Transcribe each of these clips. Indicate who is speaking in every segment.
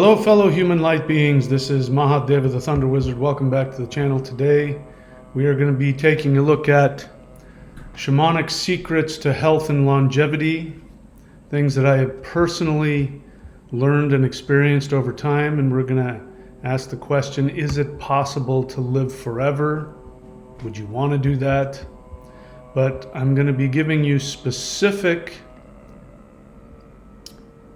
Speaker 1: Hello fellow human light beings, this is Mahadeva the Thunder Wizard. Welcome back to the channel. Today we are going to be taking a look at shamanic secrets to health and longevity, things that I have personally learned and experienced over time, and we're going to ask the question, is it possible to live forever? Would you want to do that? But I'm going to be giving you specific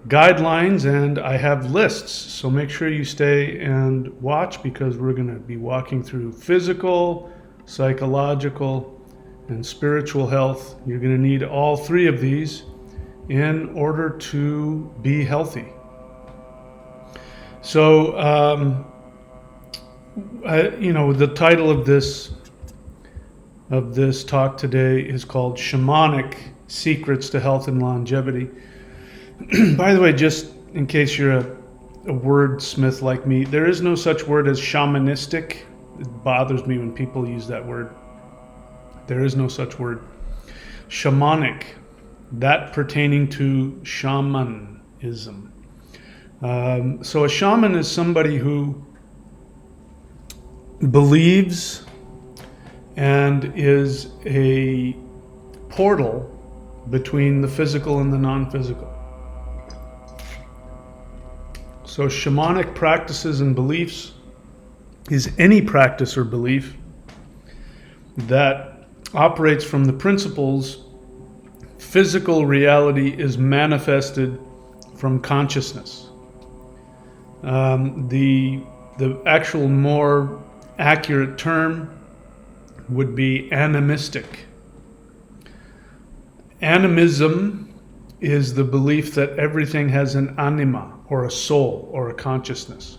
Speaker 1: guidelines, and I have lists, so make sure you stay and watch, because we're going to be walking through physical, psychological, and spiritual health. You're going to need all three of these in order to be healthy. So the title of this talk today is called Shamanic Secrets to Health and Longevity. By the way, just in case you're a wordsmith like me, there is no such word as shamanistic. It bothers me when people use that word. There is no such word. Shamanic, that pertaining to shamanism. So a shaman is somebody who believes and is a portal between the physical and the non-physical. So shamanic practices and beliefs is any practice or belief that operates from the principles physical reality is manifested from consciousness. The actual more accurate term would be animistic. Animism is the belief that everything has an anima, or a soul, or a consciousness.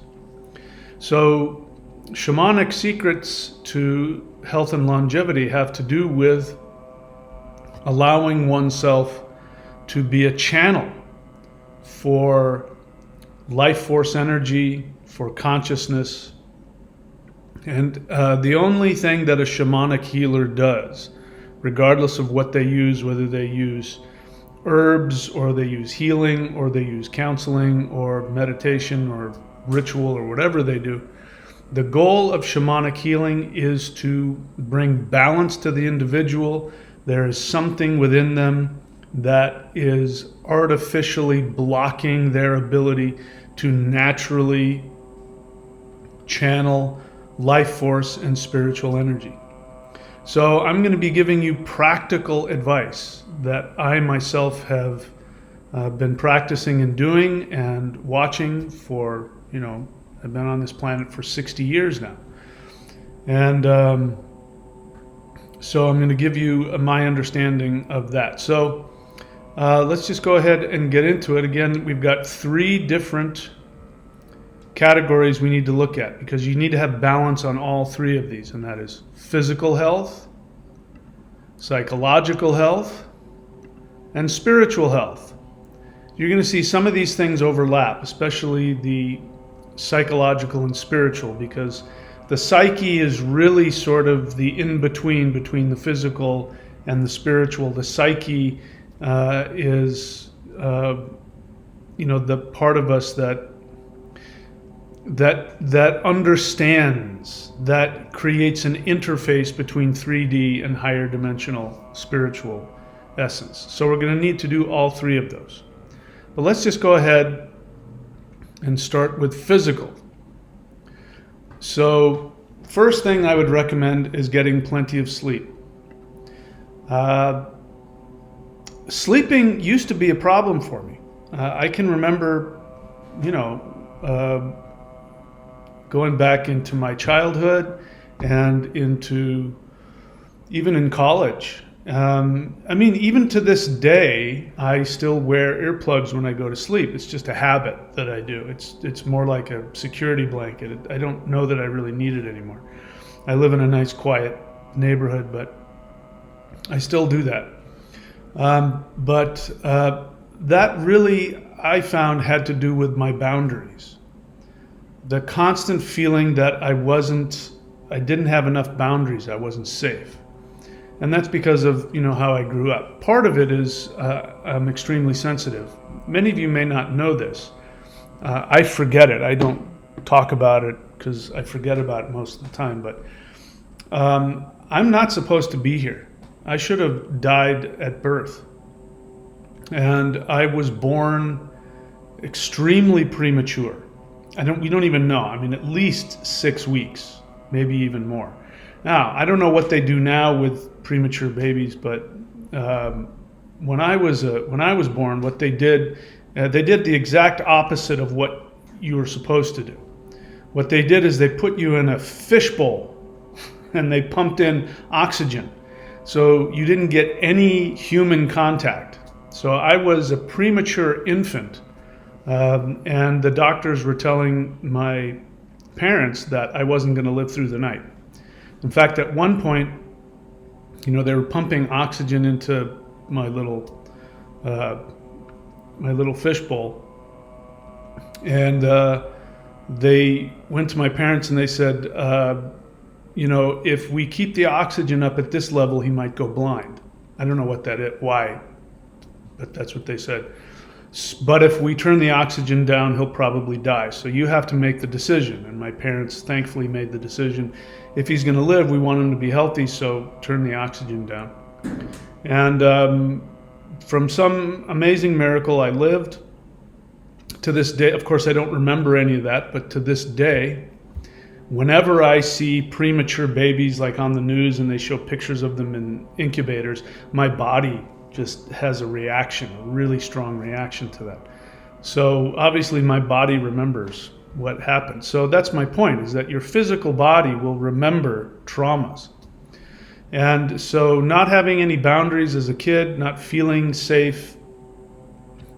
Speaker 1: So shamanic secrets to health and longevity have to do with allowing oneself to be a channel for life force energy, for consciousness. And the only thing that a shamanic healer does, regardless of what they use, whether they use herbs, or they use healing, or they use counseling, or meditation, or ritual, or whatever they do, the goal of shamanic healing is to bring balance to the individual. There is something within them that is artificially blocking their ability to naturally channel life force and spiritual energy. So I'm going to be giving you practical advice that I myself have been practicing and doing and watching for, I've been on this planet for 60 years now. And so I'm going to give you my understanding of that. So let's just go ahead and get into it. Again, we've got three different categories we need to look at, because you need to have balance on all three of these, and that is physical health, psychological health, and spiritual health. You're going to see some of these things overlap, especially the psychological and spiritual, because the psyche is really sort of the in-between between the physical and the spiritual. The psyche is the part of us that understands, that creates an interface between 3D and higher dimensional spiritual essence. So we're going to need to do all three of those. But let's just go ahead and start with physical. So first thing I would recommend is getting plenty of sleep. Sleeping used to be a problem for me. I can remember, going back into my childhood and into even in college. Even to this day, I still wear earplugs when I go to sleep. It's just a habit that I do. It's more like a security blanket. I don't know that I really need it anymore. I live in a nice, quiet neighborhood, but I still do that. But that really, I found, had to do with my boundaries. The constant feeling that I didn't have enough boundaries, I wasn't safe. And that's because of, how I grew up. Part of it is I'm extremely sensitive. Many of you may not know this, I forget it. I don't talk about it because I forget about it most of the time. But I'm not supposed to be here. I should have died at birth. And I was born extremely premature. We don't even know. I mean, at least 6 weeks, maybe even more. Now, I don't know what they do now with premature babies, but when I was born, what they did the exact opposite of what you were supposed to do. What they did is they put you in a fishbowl and they pumped in oxygen. So you didn't get any human contact. So I was a premature infant, and the doctors were telling my parents that I wasn't going to live through the night. In fact, at one point, they were pumping oxygen into my little fishbowl, and they went to my parents and they said, if we keep the oxygen up at this level, he might go blind. I don't know what that is, why, but that's what they said. But if we turn the oxygen down, he'll probably die. So you have to make the decision. And my parents thankfully made the decision. If he's going to live, we want him to be healthy, so turn the oxygen down. And from some amazing miracle, I lived. To this day, of course, I don't remember any of that, but to this day, whenever I see premature babies like on the news and they show pictures of them in incubators, my body just has a reaction, a really strong reaction to that. So obviously my body remembers what happened. So that's my point, is that your physical body will remember traumas. And so not having any boundaries as a kid, not feeling safe,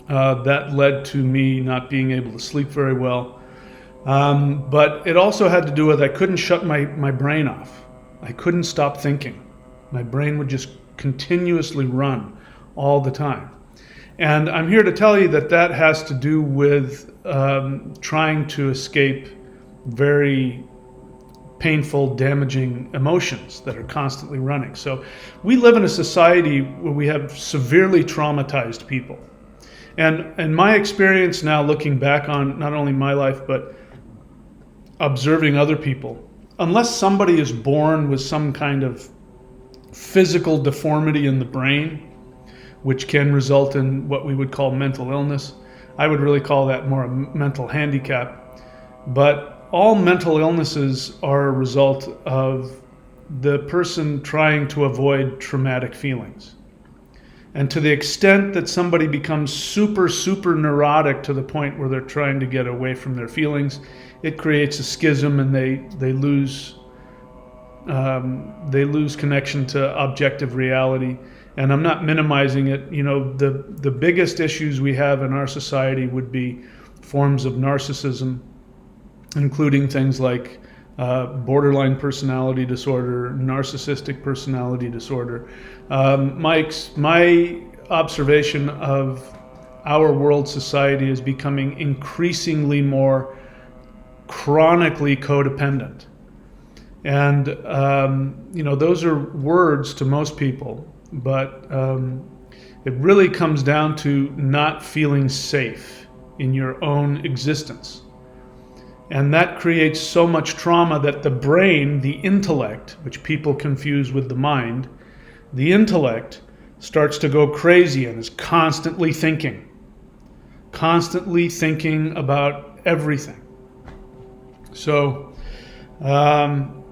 Speaker 1: that led to me not being able to sleep very well. But it also had to do with I couldn't shut my brain off. I couldn't stop thinking. My brain would just continuously run all the time. And I'm here to tell you that has to do with trying to escape very painful, damaging emotions that are constantly running. So we live in a society where we have severely traumatized people. And in my experience now, looking back on not only my life, but observing other people, unless somebody is born with some kind of physical deformity in the brain, which can result in what we would call mental illness, I would really call that more a mental handicap. But all mental illnesses are a result of the person trying to avoid traumatic feelings. And to the extent that somebody becomes super, super neurotic to the point where they're trying to get away from their feelings, it creates a schism, and they lose connection to objective reality. And I'm not minimizing it. The biggest issues we have in our society would be forms of narcissism, including things like borderline personality disorder, narcissistic personality disorder. My observation of our world society is becoming increasingly more chronically codependent. And, those are words to most people, but it really comes down to not feeling safe in your own existence. And that creates so much trauma that the brain, the intellect, which people confuse with the mind, the intellect starts to go crazy and is constantly thinking about everything. So, and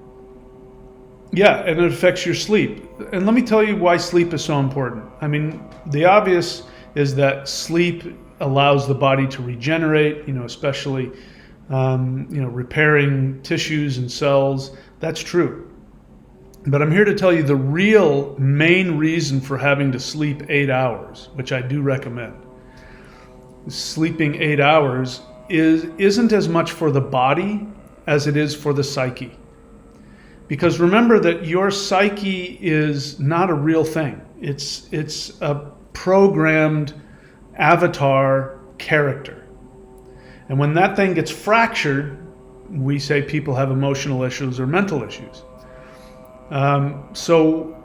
Speaker 1: it affects your sleep. And let me tell you why sleep is so important. I mean, the obvious is that sleep allows the body to regenerate, especially repairing tissues and cells. That's true. But I'm here to tell you the real main reason for having to sleep 8 hours, which I do recommend. Sleeping 8 hours isn't as much for the body as it is for the psyche. Because remember that your psyche is not a real thing. It's a programmed avatar character. And when that thing gets fractured, we say people have emotional issues or mental issues. So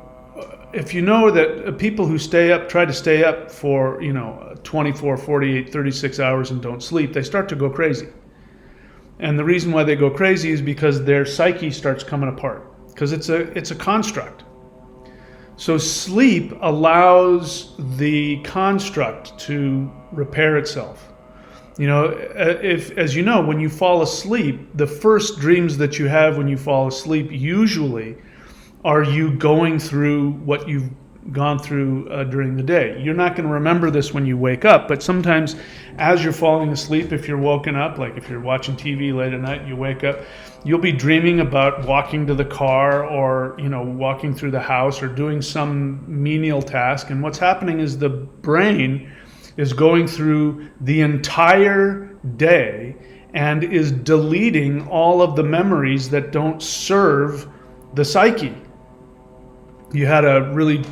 Speaker 1: if you know that people who try to stay up for 24, 48, 36 hours and don't sleep, they start to go crazy. And the reason why they go crazy is because their psyche starts coming apart, because it's a construct. So sleep allows the construct to repair itself. As you know, when you fall asleep, the first dreams that you have when you fall asleep usually are you going through what you've gone through during the day. You're not going to remember this when you wake up, but sometimes as you're falling asleep, if you're woken up, like if you're watching TV late at night, you wake up, you'll be dreaming about walking to the car or, walking through the house or doing some menial task. And what's happening is the brain is going through the entire day and is deleting all of the memories that don't serve the psyche. You had a really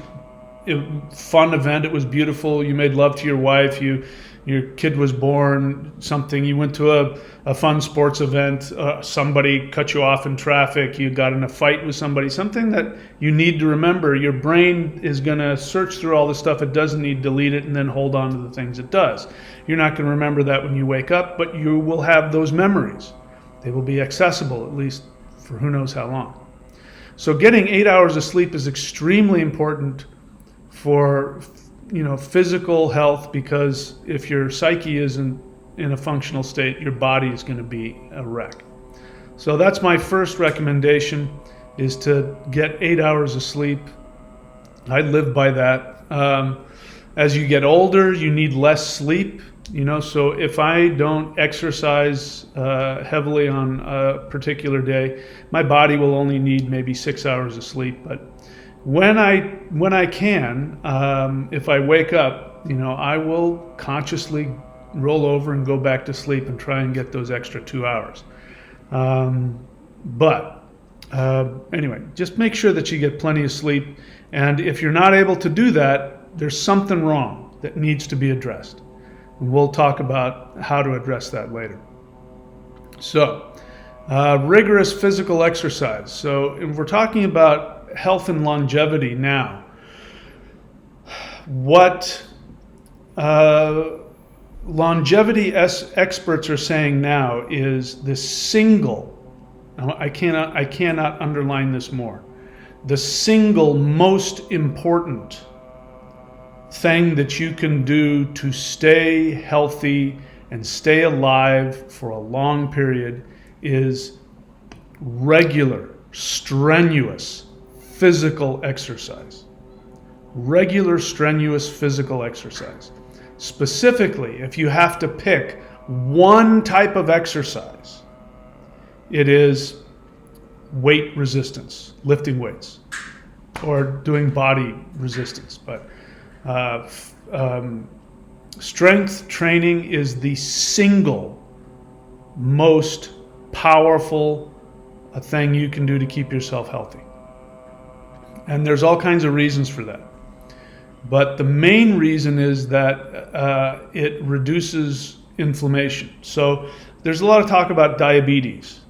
Speaker 1: fun event. It was beautiful. You made love to your wife. Your kid was born. Something. You went to a fun sports event. Somebody cut you off in traffic. You got in a fight with somebody. Something that you need to remember. Your brain is going to search through all the stuff it doesn't need, delete it, and then hold on to the things it does. You're not going to remember that when you wake up, but you will have those memories. They will be accessible, at least for who knows how long. So getting 8 hours of sleep is extremely important for physical health, because if your psyche isn't in a functional state, your body is going to be a wreck. So that's my first recommendation, is to get 8 hours of sleep. I live by that. As you get older, you need less sleep. So if I don't exercise heavily on a particular day, my body will only need maybe 6 hours of sleep. But when I can, if I wake up, I will consciously roll over and go back to sleep and try and get those extra 2 hours. Anyway, just make sure that you get plenty of sleep. And if you're not able to do that, there's something wrong that needs to be addressed. We'll talk about how to address that later. So, rigorous physical exercise. So, if we're talking about health and longevity now, what longevity experts are saying now is the single, I cannot underline this more, the single most important thing that you can do to stay healthy and stay alive for a long period is regular, strenuous physical exercise. Regular, strenuous physical exercise. Specifically, if you have to pick one type of exercise, it is weight resistance, lifting weights, or doing body resistance. But strength training is the single most powerful thing you can do to keep yourself healthy. And there's all kinds of reasons for that. But the main reason is that it reduces inflammation. So there's a lot of talk about diabetes.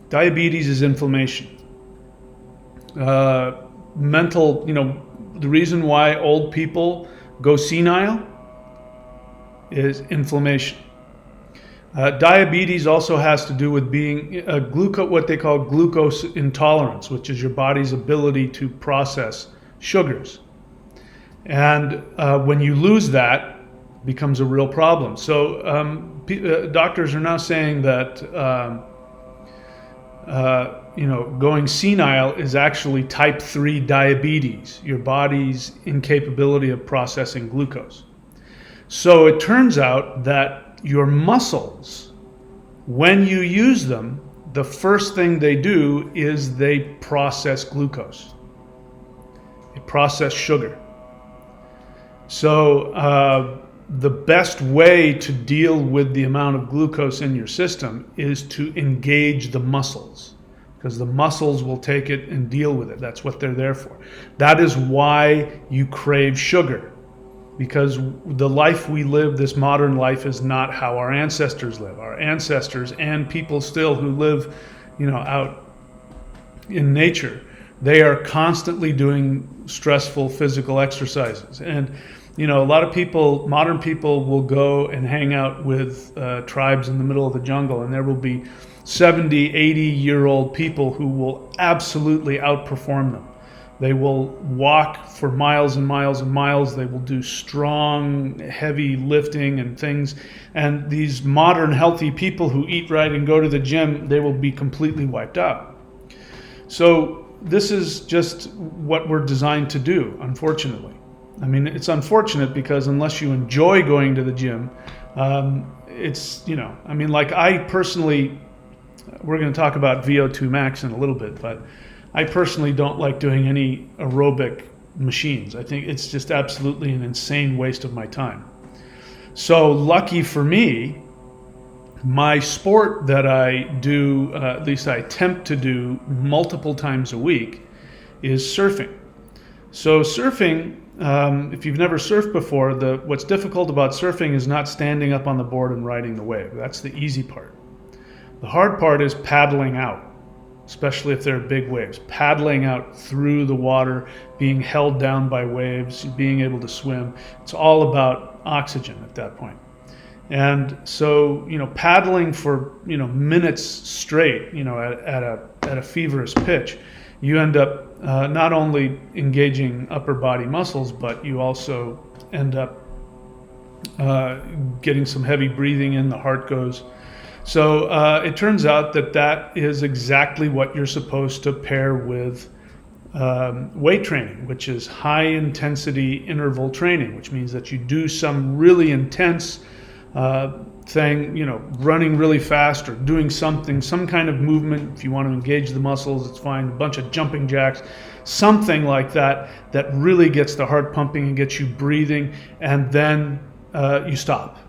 Speaker 1: Diabetes is inflammation. Mental, the reason why old people go senile is inflammation. Diabetes also has to do with being what they call glucose intolerance, which is your body's ability to process sugars. And when you lose that, it becomes a real problem. So doctors are now saying that going senile is actually type 3 diabetes, your body's incapability of processing glucose. So it turns out that your muscles, when you use them, the first thing they do is they process glucose. They process sugar. So the best way to deal with the amount of glucose in your system is to engage the muscles, because the muscles will take it and deal with it. That's what they're there for. That is why you crave sugar, because the life we live, this modern life, is not how our ancestors live. Our ancestors and people still who live, out in nature, they are constantly doing stressful physical exercises. And a lot of people, modern people, will go and hang out with tribes in the middle of the jungle, and there will be 70, 80-year-old people who will absolutely outperform them. They will walk for miles and miles and miles. They will do strong, heavy lifting and things. And these modern, healthy people who eat right and go to the gym, they will be completely wiped out. So this is just what we're designed to do, unfortunately. I mean, it's unfortunate because unless you enjoy going to the gym, it's, I mean, like I personally, we're going to talk about VO2 max in a little bit, but I personally don't like doing any aerobic machines. I think it's just absolutely an insane waste of my time. So lucky for me, my sport that I do, at least I attempt to do multiple times a week, is surfing. So surfing, if you've never surfed before, what's difficult about surfing is not standing up on the board and riding the wave. That's the easy part. The hard part is paddling out, especially if there are big waves. Paddling out through the water, being held down by waves, being able to swim. It's all about oxygen at that point. And so, paddling for, minutes straight, at a feverish pitch, you end up not only engaging upper body muscles, but you also end up getting some heavy breathing in, the heart goes. So it turns out that is exactly what you're supposed to pair with weight training, which is high intensity interval training, which means that you do some really intense thing, running really fast or doing something, some kind of movement. If you want to engage the muscles, it's fine. A bunch of jumping jacks, something like that really gets the heart pumping and gets you breathing, and then you stop.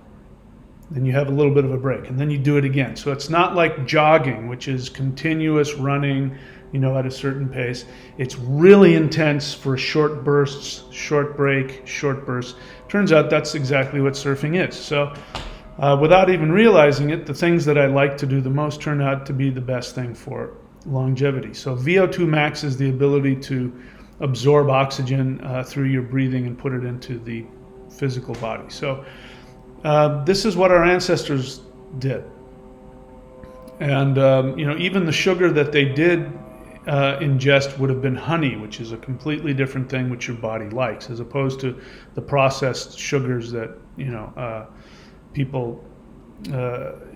Speaker 1: Then you have a little bit of a break, and then you do it again. So it's not like jogging, which is continuous running, at a certain pace. It's really intense for short bursts, short break, short bursts. Turns out that's exactly what surfing is. So without even realizing it, the things that I like to do the most turn out to be the best thing for longevity. So VO2 max is the ability to absorb oxygen through your breathing and put it into the physical body. So this is what our ancestors did. And, even the sugar that they did ingest would have been honey, which is a completely different thing which your body likes, as opposed to the processed sugars that, people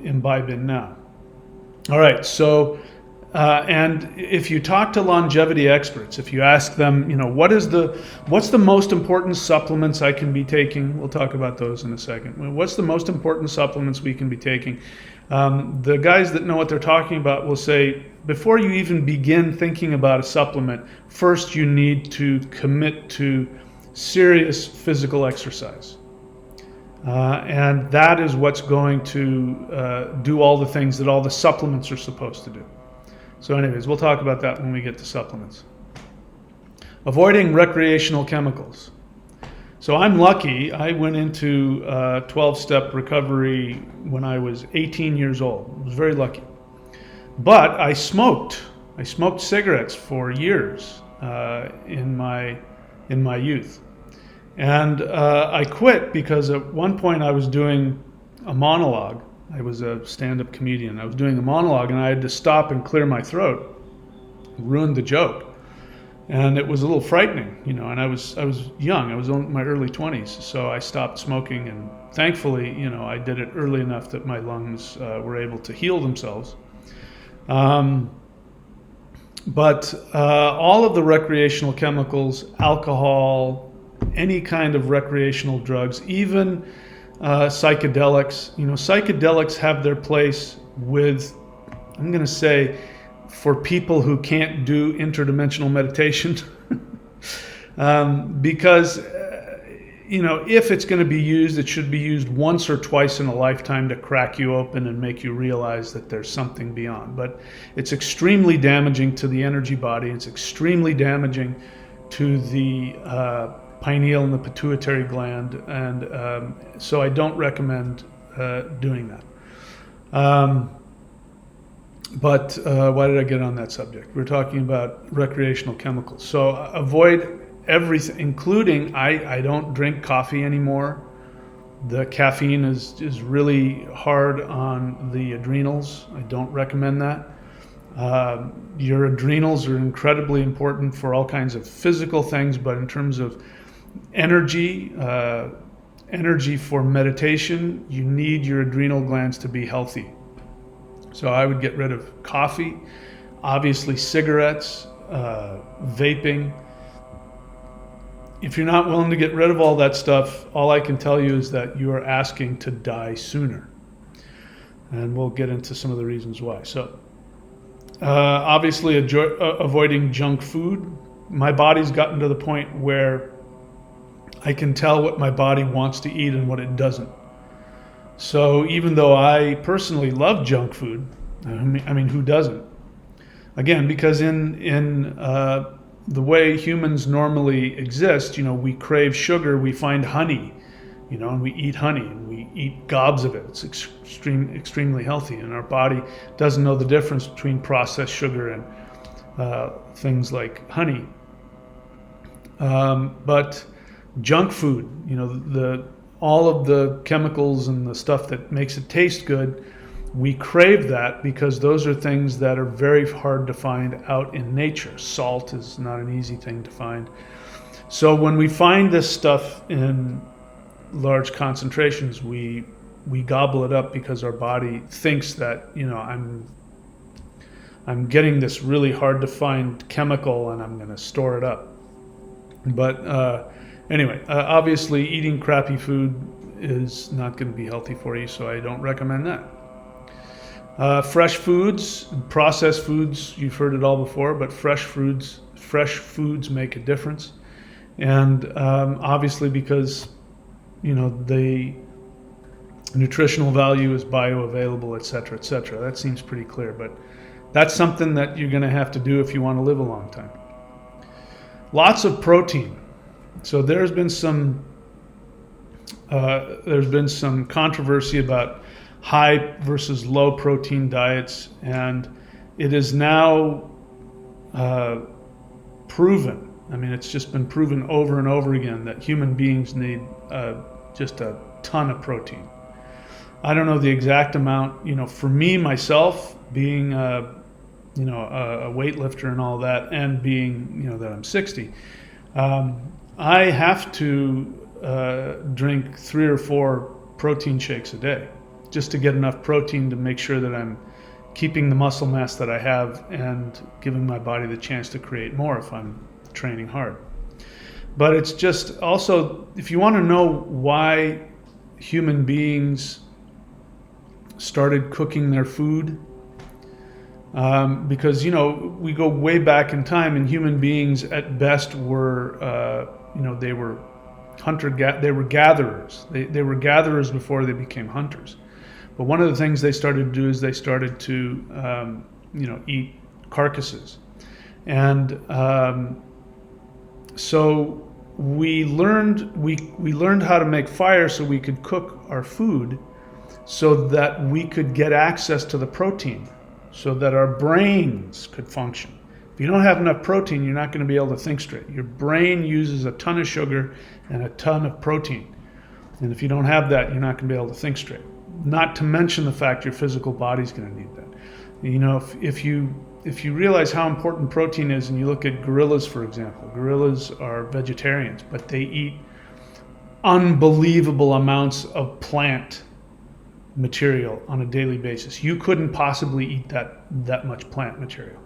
Speaker 1: imbibe in now. All right, so, and if you talk to longevity experts, if you ask them, what's the most important supplements I can be taking? We'll talk about those in a second. What's the most important supplements we can be taking? The guys that know what they're talking about will say, before you even begin thinking about a supplement, first you need to commit to serious physical exercise. And that is what's going to do all the things that all the supplements are supposed to do. So anyways, we'll talk about that when we get to supplements. Avoiding recreational chemicals. So I'm lucky. I went into 12-step recovery when I was 18 years old. I was very lucky. But I smoked. I smoked cigarettes for years in my youth. And I quit because at one point I was doing a monologue. I was a stand-up comedian. I was doing a monologue and I had to stop and clear my throat. It ruined the joke. And it was a little frightening, and I was young. I was in my early 20s, so I stopped smoking, and thankfully, I did it early enough that my lungs were able to heal themselves. But all of the recreational chemicals, alcohol, any kind of recreational drugs, even psychedelics, psychedelics have their place with, I'm going to say, for people who can't do interdimensional meditation, because, if it's going to be used, it should be used once or twice in a lifetime to crack you open and make you realize that there's something beyond. But it's extremely damaging to the energy body. It's extremely damaging to the pineal and the pituitary gland. And so I don't recommend doing that. But why did I get on that subject? We're talking about recreational chemicals. So avoid everything, including I don't drink coffee anymore. The caffeine is really hard on the adrenals. I don't recommend that. Your adrenals are incredibly important for all kinds of physical things, but in terms of energy, energy for meditation, you need your adrenal glands to be healthy. So I would get rid of coffee, obviously cigarettes, vaping. If you're not willing to get rid of all that stuff, all I can tell you is that you are asking to die sooner. And we'll get into some of the reasons why. So obviously avoiding junk food. My body's gotten to the point where I can tell what my body wants to eat and what it doesn't. So even though I personally love junk food, I mean, who doesn't? Again, because in the way humans normally exist, we crave sugar, we find honey, and we eat honey and we eat gobs of it. It's extremely healthy, and our body doesn't know the difference between processed sugar and things like honey. But junk food, all of the chemicals and the stuff that makes it taste good, we crave that because those are things that are very hard to find out in nature. Salt is not an easy thing to find. So when we find this stuff in large concentrations, we gobble it up because our body thinks that, I'm getting this really hard to find chemical and I'm going to store it up. But anyway, obviously eating crappy food is not going to be healthy for you, so I don't recommend that. Fresh foods, processed foods, you've heard it all before, but fresh foods make a difference. And obviously because, the nutritional value is bioavailable, et cetera, et cetera. That seems pretty clear, but that's something that you're going to have to do if you want to live a long time. Lots of protein. So there's been some controversy about high versus low protein diets, and it is now proven. I mean, it's just been proven over and over again that human beings need just a ton of protein. I don't know the exact amount. For me, myself, being a weightlifter and all that, and being that I'm 60. I have to drink 3 or 4 protein shakes a day just to get enough protein to make sure that I'm keeping the muscle mass that I have and giving my body the chance to create more if I'm training hard. But it's just also, if you want to know why human beings started cooking their food, because we go way back in time, and human beings at best were they were they were gatherers. They were gatherers before they became hunters. But one of the things they started to do is they started to eat carcasses, and so we learned how to make fire so we could cook our food, so that we could get access to the protein, so that our brains could function. If you don't have enough protein, you're not going to be able to think straight. Your brain uses a ton of sugar and a ton of protein. And if you don't have that, you're not going to be able to think straight. Not to mention the fact your physical body's going to need that. If you realize how important protein is, and you look at gorillas, for example. Gorillas are vegetarians, but they eat unbelievable amounts of plant material on a daily basis. You couldn't possibly eat that much plant material.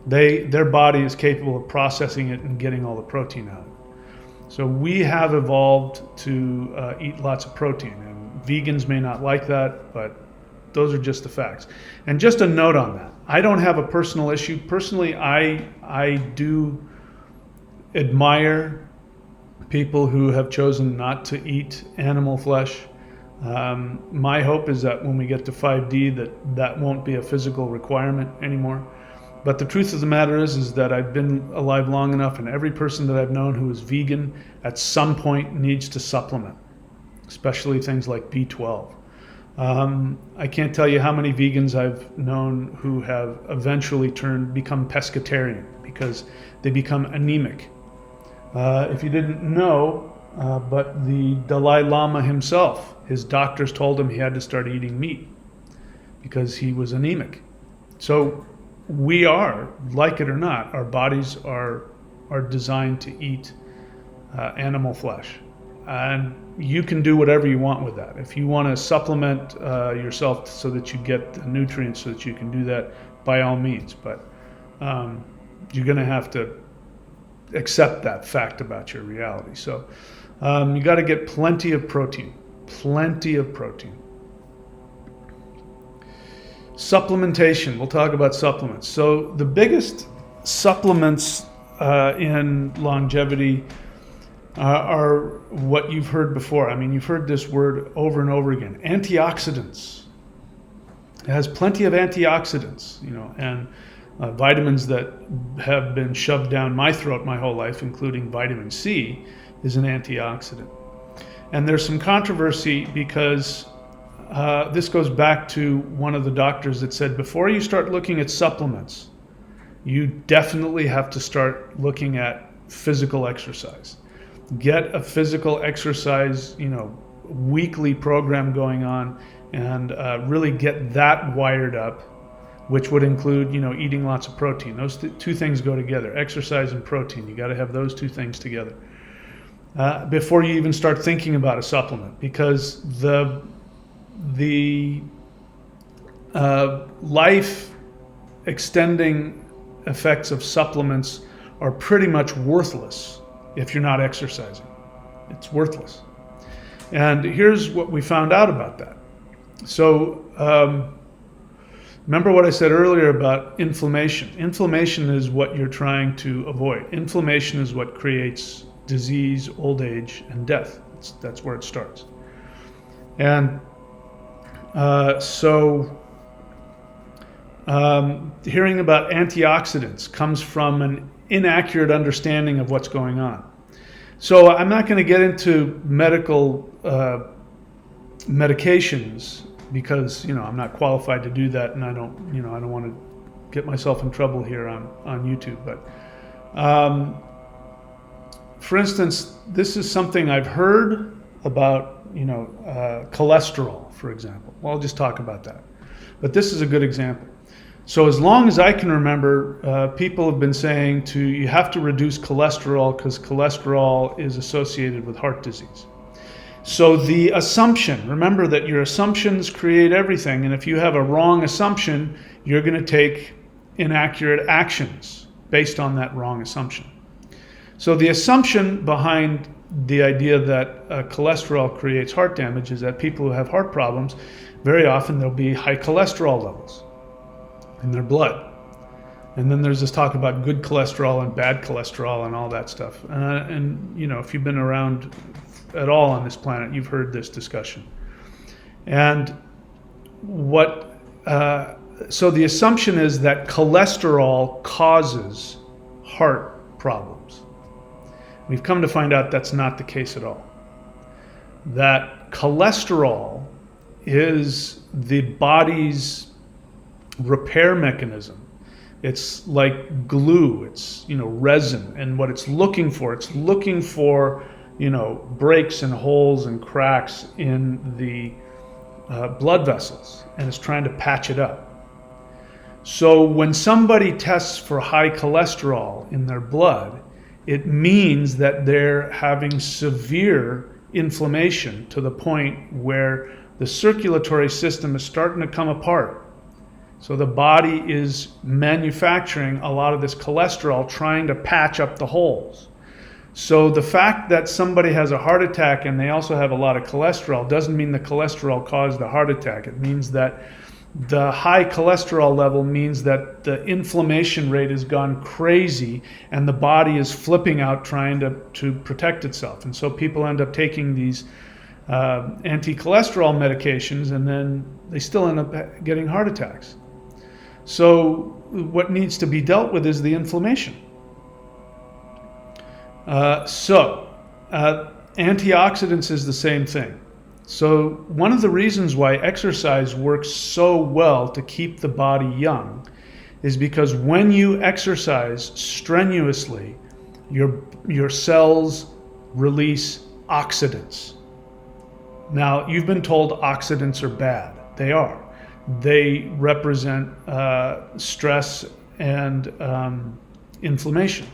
Speaker 1: Their body is capable of processing it and getting all the protein out of it. So we have evolved to eat lots of protein, and vegans may not like that, but those are just the facts. And just a note on that, I don't have a personal issue. Personally, I do admire people who have chosen not to eat animal flesh. My hope is that when we get to 5D, that won't be a physical requirement anymore. But the truth of the matter is that I've been alive long enough, and every person that I've known who is vegan at some point needs to supplement, especially things like B12. I can't tell you how many vegans I've known who have eventually become pescatarian because they become anemic. If you didn't know, but the Dalai Lama himself, his doctors told him he had to start eating meat because he was anemic. So we are, like it or not, our bodies are designed to eat animal flesh. And you can do whatever you want with that. If you want to supplement yourself so that you get the nutrients so that you can do that, by all means. But you're going to have to accept that fact about your reality. So you got to get plenty of protein. Plenty of protein. Supplementation. We'll talk about supplements. So the biggest supplements in longevity are what you've heard before. I mean, you've heard this word over and over again. Antioxidants. It has plenty of antioxidants, and vitamins that have been shoved down my throat my whole life, including vitamin C, is an antioxidant. And there's some controversy because this goes back to one of the doctors that said, before you start looking at supplements, you definitely have to start looking at physical exercise. Get a physical exercise, weekly program going on, and really get that wired up, which would include, eating lots of protein. Those two things go together, exercise and protein. You got to have those two things together before you even start thinking about a supplement, because the life extending effects of supplements are pretty much worthless if you're not exercising. It's worthless. And here's what we found out about that. So remember what I said earlier about inflammation. Inflammation is what you're trying to avoid. Inflammation is what creates disease, old age, and death. That's where it starts. And hearing about antioxidants comes from an inaccurate understanding of what's going on. So I'm not going to get into medical medications because I'm not qualified to do that, and I don't want to get myself in trouble here on YouTube. But for instance, this is something I've heard about, cholesterol, for example. Well, I'll just talk about that. But this is a good example. So as long as I can remember, people have been saying you have to reduce cholesterol because cholesterol is associated with heart disease. So the assumption, remember that your assumptions create everything, and if you have a wrong assumption, you're going to take inaccurate actions based on that wrong assumption. So the assumption behind the idea that cholesterol creates heart damage is that people who have heart problems, very often there'll be high cholesterol levels in their blood. And then there's this talk about good cholesterol and bad cholesterol and all that stuff. And if you've been around at all on this planet, you've heard this discussion. And so the assumption is that cholesterol causes heart problems. We've come to find out that's not the case at all. That cholesterol is the body's repair mechanism. It's like glue, it's resin, and what it's looking for breaks and holes and cracks in the blood vessels, and it's trying to patch it up. So when somebody tests for high cholesterol in their blood, it means that they're having severe inflammation to the point where the circulatory system is starting to come apart. So the body is manufacturing a lot of this cholesterol, trying to patch up the holes. So the fact that somebody has a heart attack and they also have a lot of cholesterol doesn't mean the cholesterol caused the heart attack. It means that the high cholesterol level means that the inflammation rate has gone crazy and the body is flipping out trying to protect itself. And so people end up taking these anti-cholesterol medications, and then they still end up getting heart attacks. So what needs to be dealt with is the inflammation. Antioxidants is the same thing. So one of the reasons why exercise works so well to keep the body young is because when you exercise strenuously, your cells release oxidants. Now, you've been told oxidants are bad. They are. They represent stress and inflammation.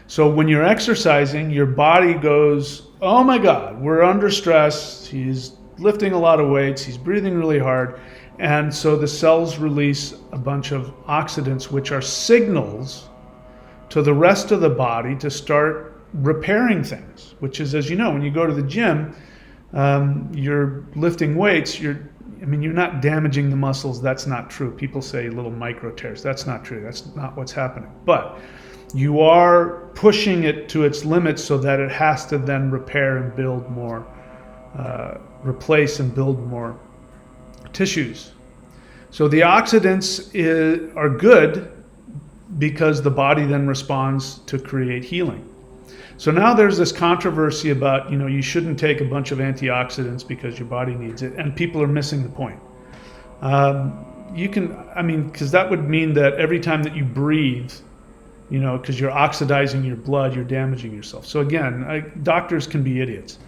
Speaker 1: So when you're exercising, your body goes, oh my God, we're under stress. He's lifting a lot of weights. He's breathing really hard. And so the cells release a bunch of oxidants, which are signals to the rest of the body to start repairing things, which is, as you know, when you go to the gym, you're lifting weights, you're not damaging the muscles. That's not true. People say little micro tears. That's not true. That's not what's happening. But you are pushing it to its limits so that it has to then repair and build more, replace and build more tissues. So the oxidants are good because the body then responds to create healing. So now there's this controversy about, you shouldn't take a bunch of antioxidants because your body needs it, and people are missing the point. Because that would mean that every time that you breathe, because you're oxidizing your blood, you're damaging yourself. So again, doctors can be idiots.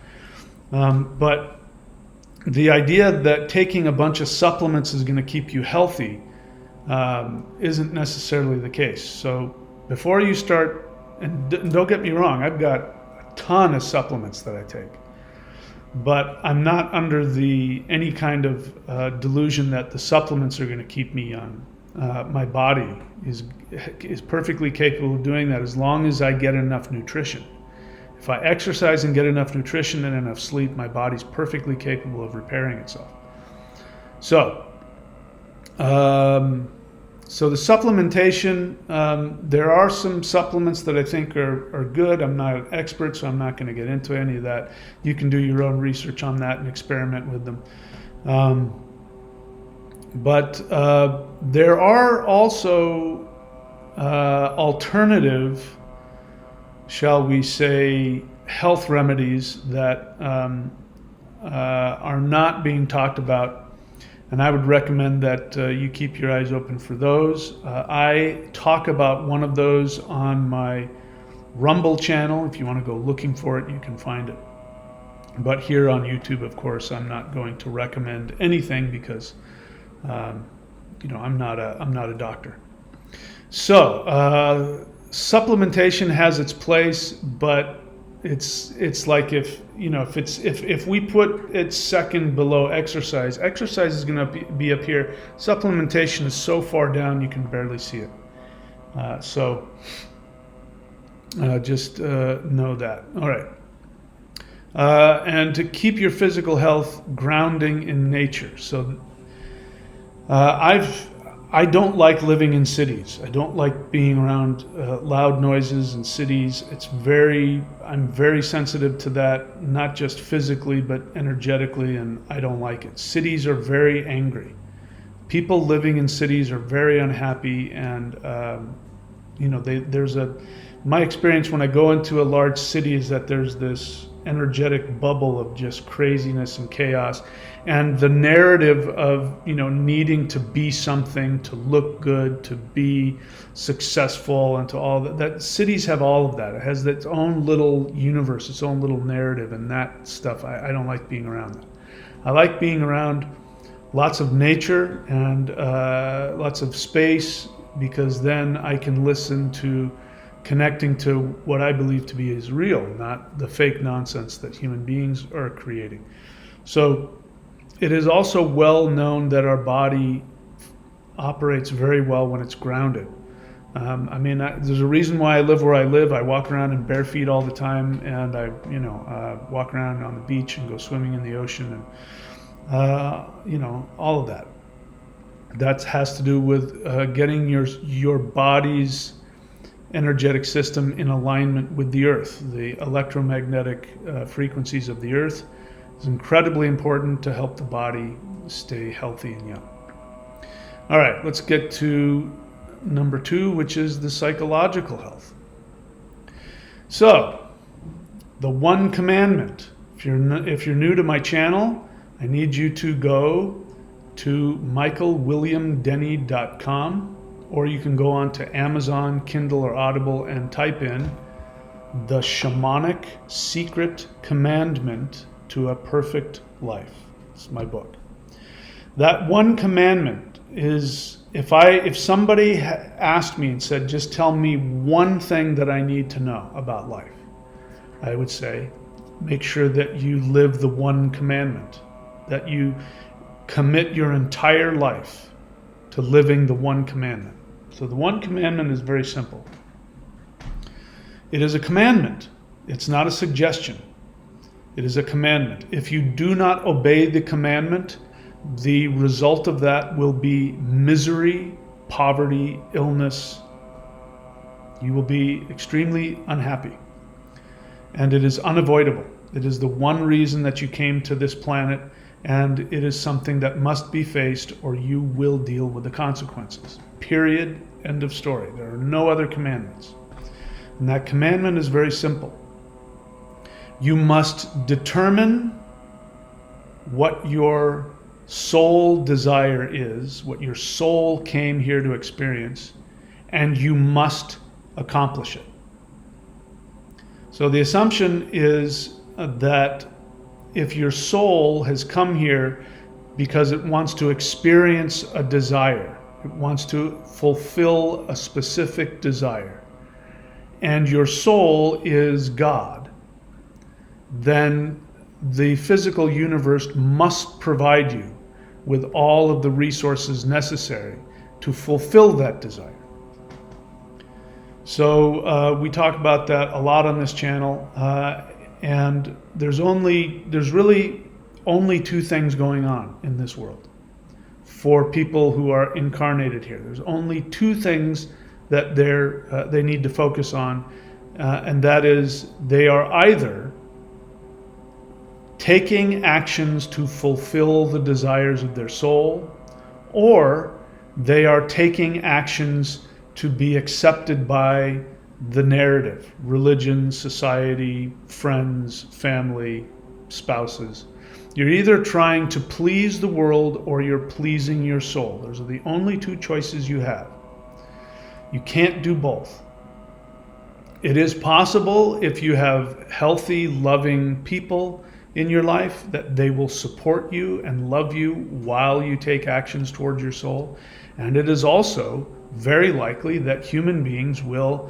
Speaker 1: But the idea that taking a bunch of supplements is going to keep you healthy isn't necessarily the case. So before you start, and don't get me wrong, I've got a ton of supplements that I take, but I'm not under any kind of delusion that the supplements are going to keep me young. My body is perfectly capable of doing that as long as I get enough nutrition. If I exercise and get enough nutrition and enough sleep, my body's perfectly capable of repairing itself. So the supplementation, there are some supplements that I think are good. I'm not an expert, so I'm not going to get into any of that. You can do your own research on that and experiment with them. But there are also alternative, shall we say, health remedies that are not being talked about. And I would recommend that you keep your eyes open for those. I talk about one of those on my Rumble channel. If you want to go looking for it, you can find it. But here on YouTube, of course, I'm not going to recommend anything because, I'm not a doctor. So supplementation has its place, but it's like if we put it second below exercise is going to be up here. Supplementation is so far down you can barely see it. Just know that. All right. And to keep your physical health, grounding in nature. So I don't like living in cities. I don't like being around loud noises in cities. I'm very sensitive to that, not just physically, but energetically, and I don't like it. Cities are very angry. People living in cities are very unhappy, and my experience when I go into a large city is that there's this energetic bubble of just craziness and chaos, and the narrative of needing to be something, to look good, to be successful, and to all that cities have all of that. It has its own little universe, its own little narrative, and that stuff I don't like being around that. I like being around lots of nature and lots of space, because then I can listen to connecting to what I believe to be is real, not the fake nonsense that human beings are creating. So it is also well known that our body operates very well when it's grounded. There's a reason why I live where I live. I walk around in bare feet all the time, and I walk around on the beach and go swimming in the ocean, and all of that. That has to do with getting your body's energetic system in alignment with the earth. The electromagnetic frequencies of the earth is incredibly important to help the body stay healthy and young. All right, let's get to number 2, which is the psychological health. So, the one commandment, if If you're new to my channel, I need you to go to michaelwilliamdenny.com, or you can go on to Amazon, Kindle, or Audible and type in The Shamanic Secret Commandment to a Perfect Life. It's my book. That one commandment is, if somebody asked me and said, just tell me one thing that I need to know about life, I would say, make sure that you live the one commandment, that you commit your entire life to living the one commandment. So the one commandment is very simple. It is a commandment. It's not a suggestion. It is a commandment. If you do not obey the commandment, the result of that will be misery, poverty, illness. You will be extremely unhappy. And it is unavoidable. It is the one reason that you came to this planet, and it is something that must be faced or you will deal with the consequences. Period. End of story. There are no other commandments. And that commandment is very simple. You must determine what your soul desire is, what your soul came here to experience, and you must accomplish it. So the assumption is that if your soul has come here because it wants to experience a desire, it wants to fulfill a specific desire, and your soul is God, then the physical universe must provide you with all of the resources necessary to fulfill that desire. So we talk about that a lot on this channel, and there's really only two things going on in this world for people who are incarnated here. There's only two things that they need to focus on, and that is they are either taking actions to fulfill the desires of their soul, or they are taking actions to be accepted by the narrative, religion, society, friends, family, spouses. You're either trying to please the world or you're pleasing your soul. Those are the only two choices you have. You can't do both. It is possible, if you have healthy, loving people in your life, that they will support you and love you while you take actions towards your soul. And it is also very likely that human beings will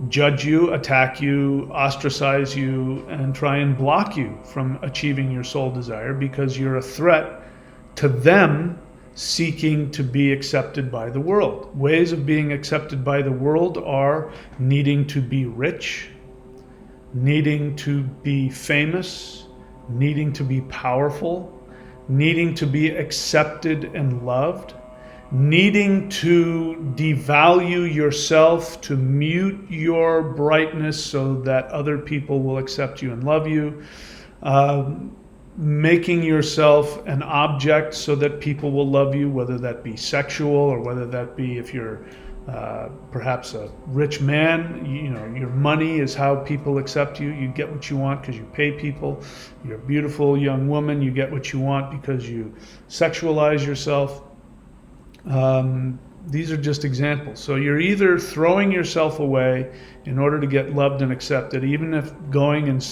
Speaker 1: judge you, attack you, ostracize you, and try and block you from achieving your soul desire because you're a threat to them seeking to be accepted by the world. Ways of being accepted by the world are needing to be rich, needing to be famous, needing to be powerful, needing to be accepted and loved, needing to devalue yourself, to mute your brightness so that other people will accept you and love you, making yourself an object so that people will love you, whether that be sexual or whether that be if you're perhaps a rich man, your money is how people accept you. You get what you want because you pay people. You're a beautiful young woman, you get what you want because you sexualize yourself. These are just examples. So you're either throwing yourself away in order to get loved and accepted, even if going and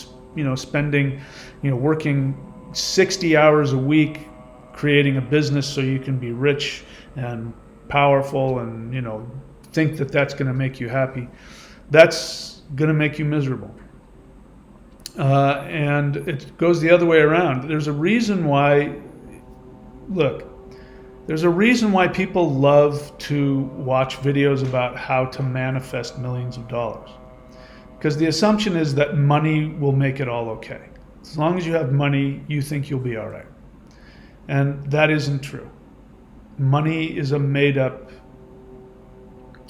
Speaker 1: spending, working 60 hours a week creating a business so you can be rich and powerful and think that that's going to make you happy. That's going to make you miserable. And it goes the other way around. There's a reason why people love to watch videos about how to manifest millions of dollars. Because the assumption is that money will make it all okay. As long as you have money, you think you'll be all right. And that isn't true. Money is a made-up,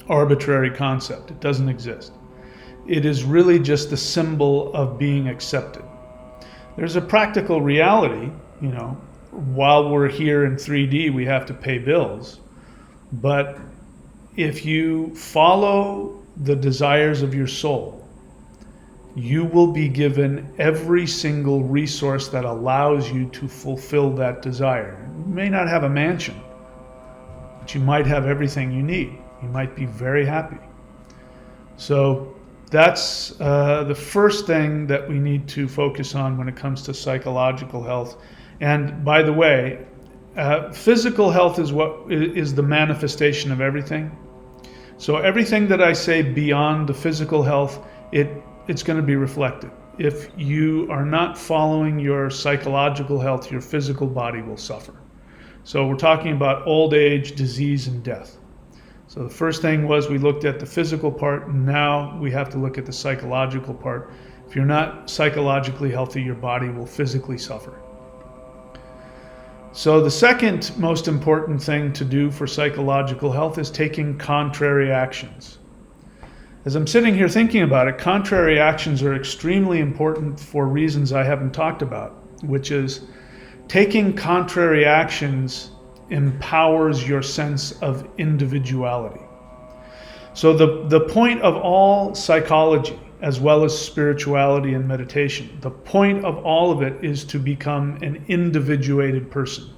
Speaker 1: arbitrary concept. It doesn't exist. It is really just the symbol of being accepted. There's a practical reality, while we're here in 3D, we have to pay bills. But if you follow the desires of your soul, you will be given every single resource that allows you to fulfill that desire. You may not have a mansion, but you might have everything you need. You might be very happy. So that's the first thing that we need to focus on when it comes to psychological health. And by the way, physical health is the manifestation of everything. So everything that I say beyond the physical health, it's going to be reflected. If you are not following your psychological health, your physical body will suffer. So we're talking about old age, disease, and death. So the first thing was we looked at the physical part, and now we have to look at the psychological part. If you're not psychologically healthy, your body will physically suffer. So the second most important thing to do for psychological health is taking contrary actions. As I'm sitting here thinking about it, contrary actions are extremely important for reasons I haven't talked about, which is taking contrary actions empowers your sense of individuality. So the point of all psychology, as well as spirituality and meditation, the point of all of it is to become an individuated person,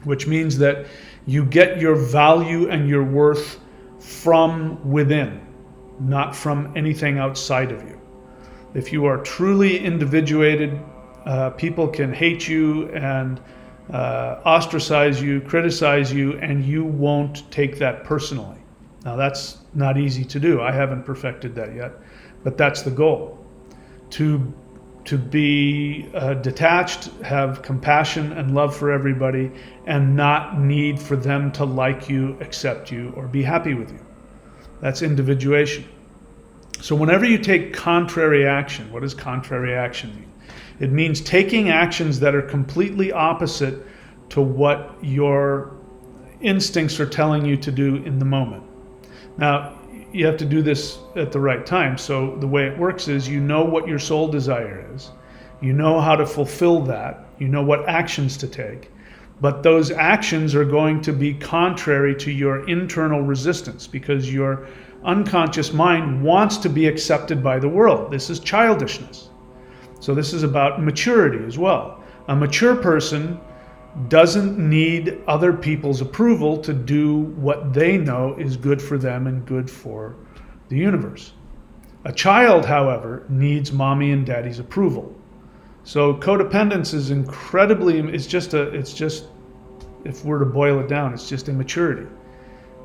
Speaker 1: which means that you get your value and your worth from within, not from anything outside of you. If you are truly individuated, people can hate you and ostracize you, criticize you, and you won't take that personally. Now that's not easy to do. I haven't perfected that yet, but that's the goal. To be detached, have compassion and love for everybody, and not need for them to like you, accept you, or be happy with you. That's individuation. So whenever you take contrary action, what does contrary action mean? It means taking actions that are completely opposite to what your instincts are telling you to do in the moment. Now, you have to do this at the right time. So the way it works is you know what your soul desire is. You know how to fulfill that. You know what actions to take. But those actions are going to be contrary to your internal resistance because your unconscious mind wants to be accepted by the world. This is childishness. So this is about maturity as well. A mature person doesn't need other people's approval to do what they know is good for them and good for the universe. A child, however, needs mommy and daddy's approval. So codependence is if we're to boil it down, it's just immaturity.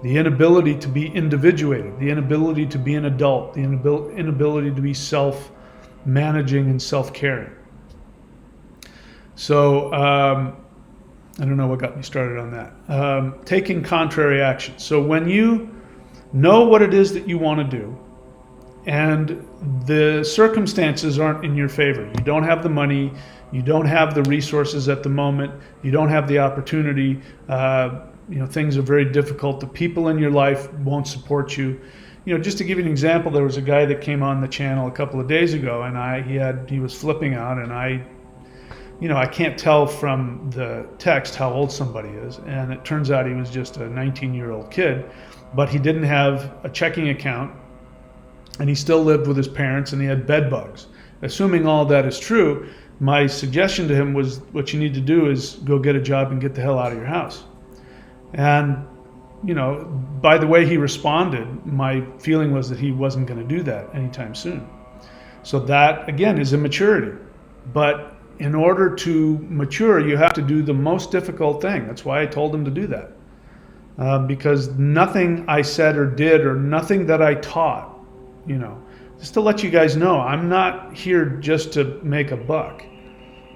Speaker 1: The inability to be individuated, the inability to be an adult, the inability to be self-managing and self-caring. So, I don't know what got me started on that. Taking contrary action. So when you know what it is that you want to do, and the circumstances aren't in your favor, you don't have the money, you don't have the resources at the moment, you don't have the opportunity, things are very difficult, the people in your life won't support you. Just to give you an example, there was a guy that came on the channel a couple of days ago, and he was flipping out, and I can't tell from the text how old somebody is, and it turns out he was just a 19-year-old kid, but he didn't have a checking account, and he still lived with his parents, and he had bed bugs. Assuming all that is true, my suggestion to him was, what you need to do is go get a job and get the hell out of your house. And by the way he responded, my feeling was that he wasn't going to do that anytime soon. So that, again, is immaturity. But in order to mature, you have to do the most difficult thing. That's why I told him to do that. Because nothing I said or did, or nothing that I taught, just to let you guys know, I'm not here just to make a buck.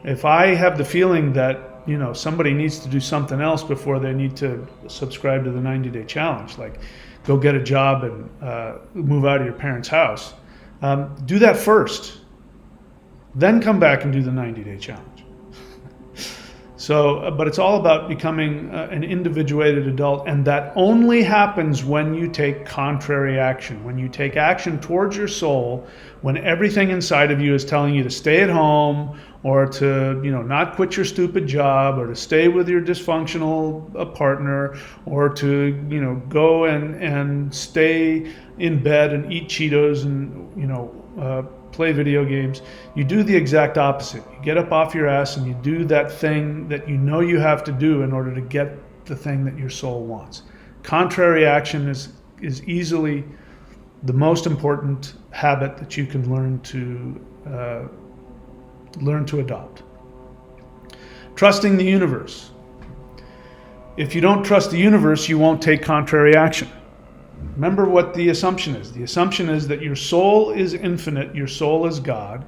Speaker 1: If I have the feeling that somebody needs to do something else before they need to subscribe to the 90-day challenge, like go get a job and move out of your parents' house, do that first. Then come back and do the 90-day challenge. So, but it's all about becoming an individuated adult, and that only happens when you take contrary action, when you take action towards your soul, when everything inside of you is telling you to stay at home, or to, not quit your stupid job, or to stay with your dysfunctional partner, or to, go and stay in bed and eat Cheetos and, play video games. You do the exact opposite. You get up off your ass and you do that thing that you know you have to do in order to get the thing that your soul wants. Contrary action is easily the most important habit that you can learn to adopt. Trusting the universe. If you don't trust the universe, you won't take contrary action. Remember what the assumption is. The assumption is that your soul is infinite, your soul is God.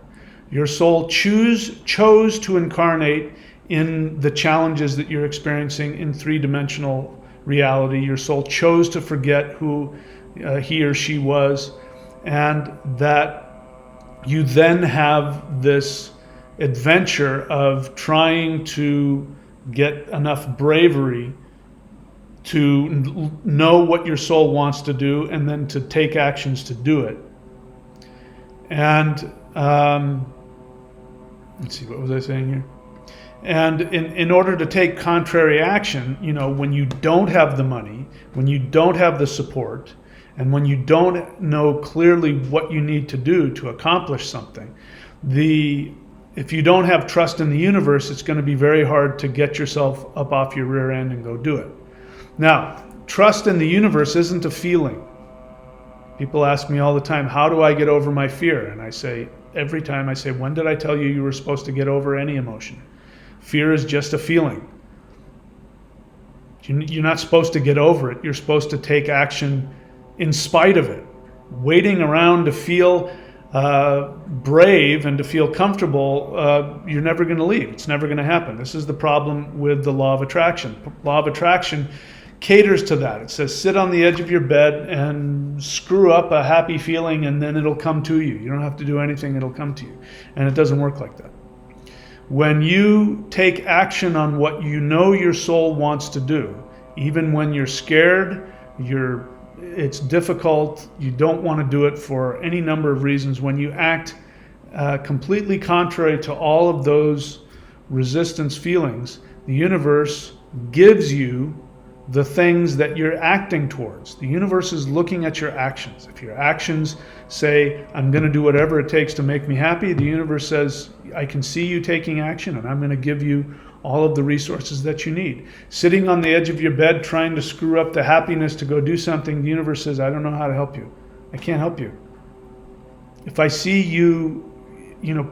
Speaker 1: Your soul chose to incarnate in the challenges that you're experiencing in three-dimensional reality. Your soul chose to forget who he or she was, and that you then have this adventure of trying to get enough bravery to know what your soul wants to do and then to take actions to do it. And let's see, what was I saying here? And in order to take contrary action, when you don't have the money, when you don't have the support, and when you don't know clearly what you need to do to accomplish something, if you don't have trust in the universe, it's going to be very hard to get yourself up off your rear end and go do it. Now, trust in the universe isn't a feeling. People ask me all the time, how do I get over my fear? And I say, every time I say, when did I tell you you were supposed to get over any emotion? Fear is just a feeling. You're not supposed to get over it. You're supposed to take action in spite of it. Waiting around to feel brave and to feel comfortable, you're never going to leave. It's never going to happen. This is the problem with the law of attraction. Law of attraction caters to that. It says sit on the edge of your bed and screw up a happy feeling and then it'll come to you. You don't have to do anything, it'll come to you. And it doesn't work like that. When you take action on what you know your soul wants to do, even when you're scared, it's difficult, you don't want to do it for any number of reasons, when you act completely contrary to all of those resistance feelings, the universe gives you the things that you're acting towards. The universe is looking at your actions. If your actions say, I'm going to do whatever it takes to make me happy, the universe says, I can see you taking action and I'm going to give you all of the resources that you need. Sitting on the edge of your bed trying to screw up the happiness to go do something, the universe says, I don't know how to help you. I can't help you. If I see you,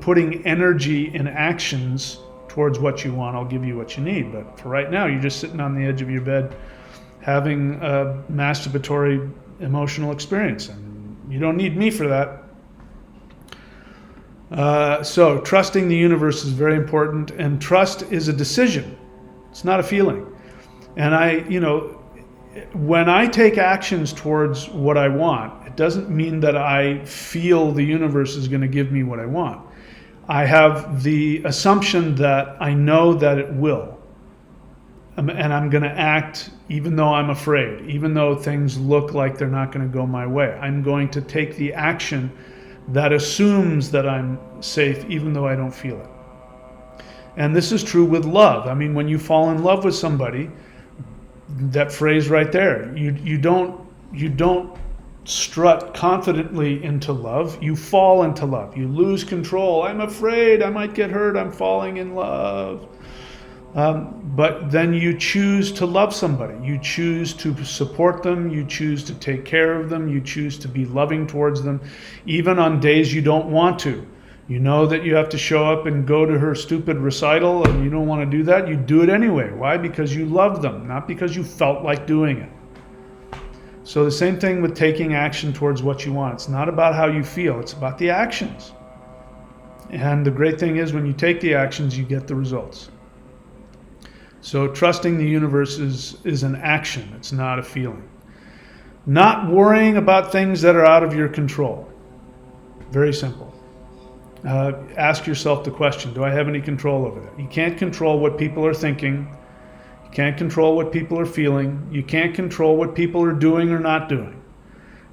Speaker 1: putting energy in actions towards what you want, I'll give you what you need. But for right now, you're just sitting on the edge of your bed having a masturbatory emotional experience. And you don't need me for that. So trusting the universe is very important. And trust is a decision. It's not a feeling. And when I take actions towards what I want, it doesn't mean that I feel the universe is going to give me what I want. I have the assumption that I know that it will. And I'm going to act even though I'm afraid, even though things look like they're not going to go my way. I'm going to take the action that assumes that I'm safe even though I don't feel it. And this is true with love. I mean, when you fall in love with somebody, that phrase right there, you don't strut confidently into love, you fall into love. You lose control. I'm afraid I might get hurt. I'm falling in love. But then you choose to love somebody. You choose to support them. You choose to take care of them. You choose to be loving towards them, even on days you don't want to. You know that you have to show up and go to her stupid recital and you don't want to do that. You do it anyway. Why? Because you love them, not because you felt like doing it. So the same thing with taking action towards what you want. It's not about how you feel. It's about the actions. And the great thing is when you take the actions, you get the results. So trusting the universe is an action. It's not a feeling. Not worrying about things that are out of your control. Very simple. Ask yourself the question, do I have any control over that? You can't control what people are thinking. You can't control what people are feeling. You can't control what people are doing or not doing.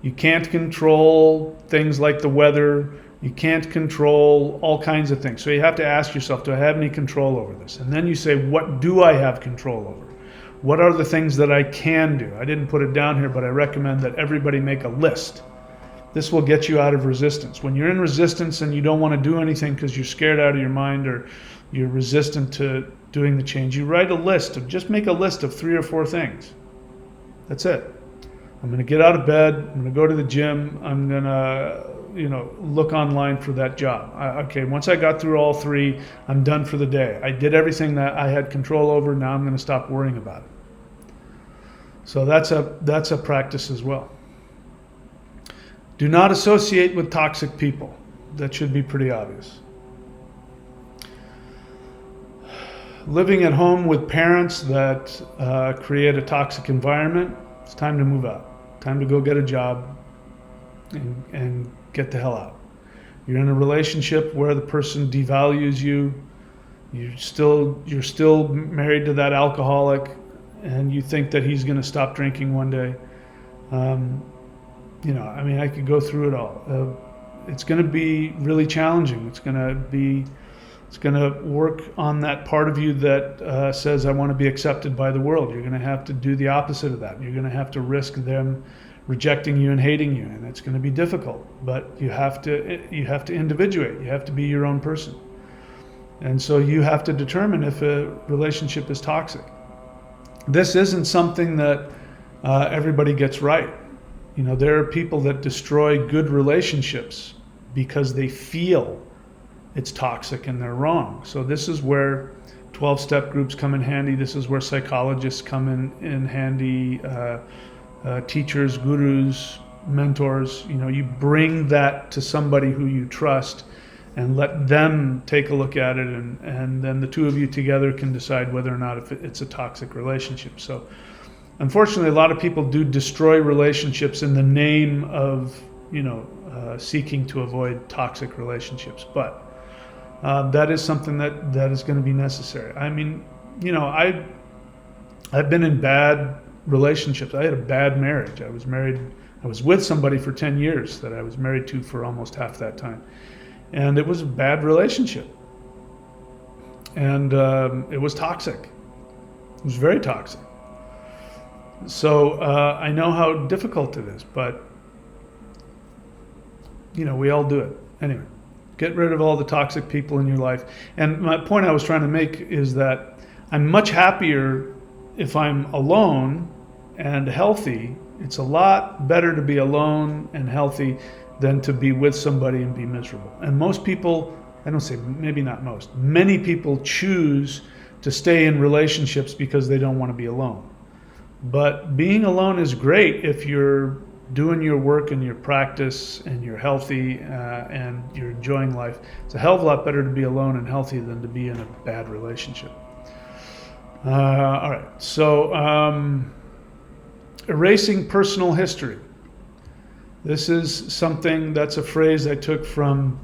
Speaker 1: You can't control things like the weather You can't control all kinds of things. So you have to ask yourself, do I have any control over this? And then you say, what do I have control over? What are the things that I can do? I didn't put it down here, but I recommend that everybody make a list. This will get you out of resistance. When you're in resistance and you don't want to do anything because you're scared out of your mind or you're resistant to doing the change, you write a list of, just make a list of 3 or 4 things. That's it. I'm going to get out of bed. I'm going to go to the gym. I'm going to, look online for that job. Okay, once I got through all 3, I'm done for the day. I did everything that I had control over. Now I'm going to stop worrying about it. So that's a practice as well. Do not associate with toxic people. That should be pretty obvious. Living at home with parents that create a toxic environment, it's time to move out. Time to go get a job and get the hell out. You're in a relationship where the person devalues you. You're still married to that alcoholic, and you think that he's going to stop drinking one day. I could go through it all. It's going to be really challenging. It's going to work on that part of you that says, I want to be accepted by the world. You're going to have to do the opposite of that. You're going to have to risk them rejecting you and hating you, and it's going to be difficult. But you have to individuate. You have to be your own person. And so you have to determine if a relationship is toxic. This isn't something that everybody gets right. There are people that destroy good relationships because they feel it's toxic and they're wrong. So this is where 12-step groups come in handy. This is where psychologists come in handy, teachers, gurus, mentors. You bring that to somebody who you trust and let them take a look at it, and then the two of you together can decide whether or not if it's a toxic relationship. So unfortunately, a lot of people do destroy relationships in the name of seeking to avoid toxic relationships, but that is something that is going to be necessary. I've been in bad relationships. I had a bad marriage. I was with somebody for 10 years that I was married to for almost half that time. And it was a bad relationship. And it was toxic. It was very toxic. So I know how difficult it is, but we all do it. Anyway, get rid of all the toxic people in your life. And my point I was trying to make is that I'm much happier if I'm alone and healthy. It's a lot better to be alone and healthy than to be with somebody and be miserable. And most people, I don't say, maybe not most, many people choose to stay in relationships because they don't want to be alone. But being alone is great if you're doing your work and your practice and you're healthy and you're enjoying life. It's a hell of a lot better to be alone and healthy than to be in a bad relationship. All right, so erasing personal history. This is something that's a phrase I took from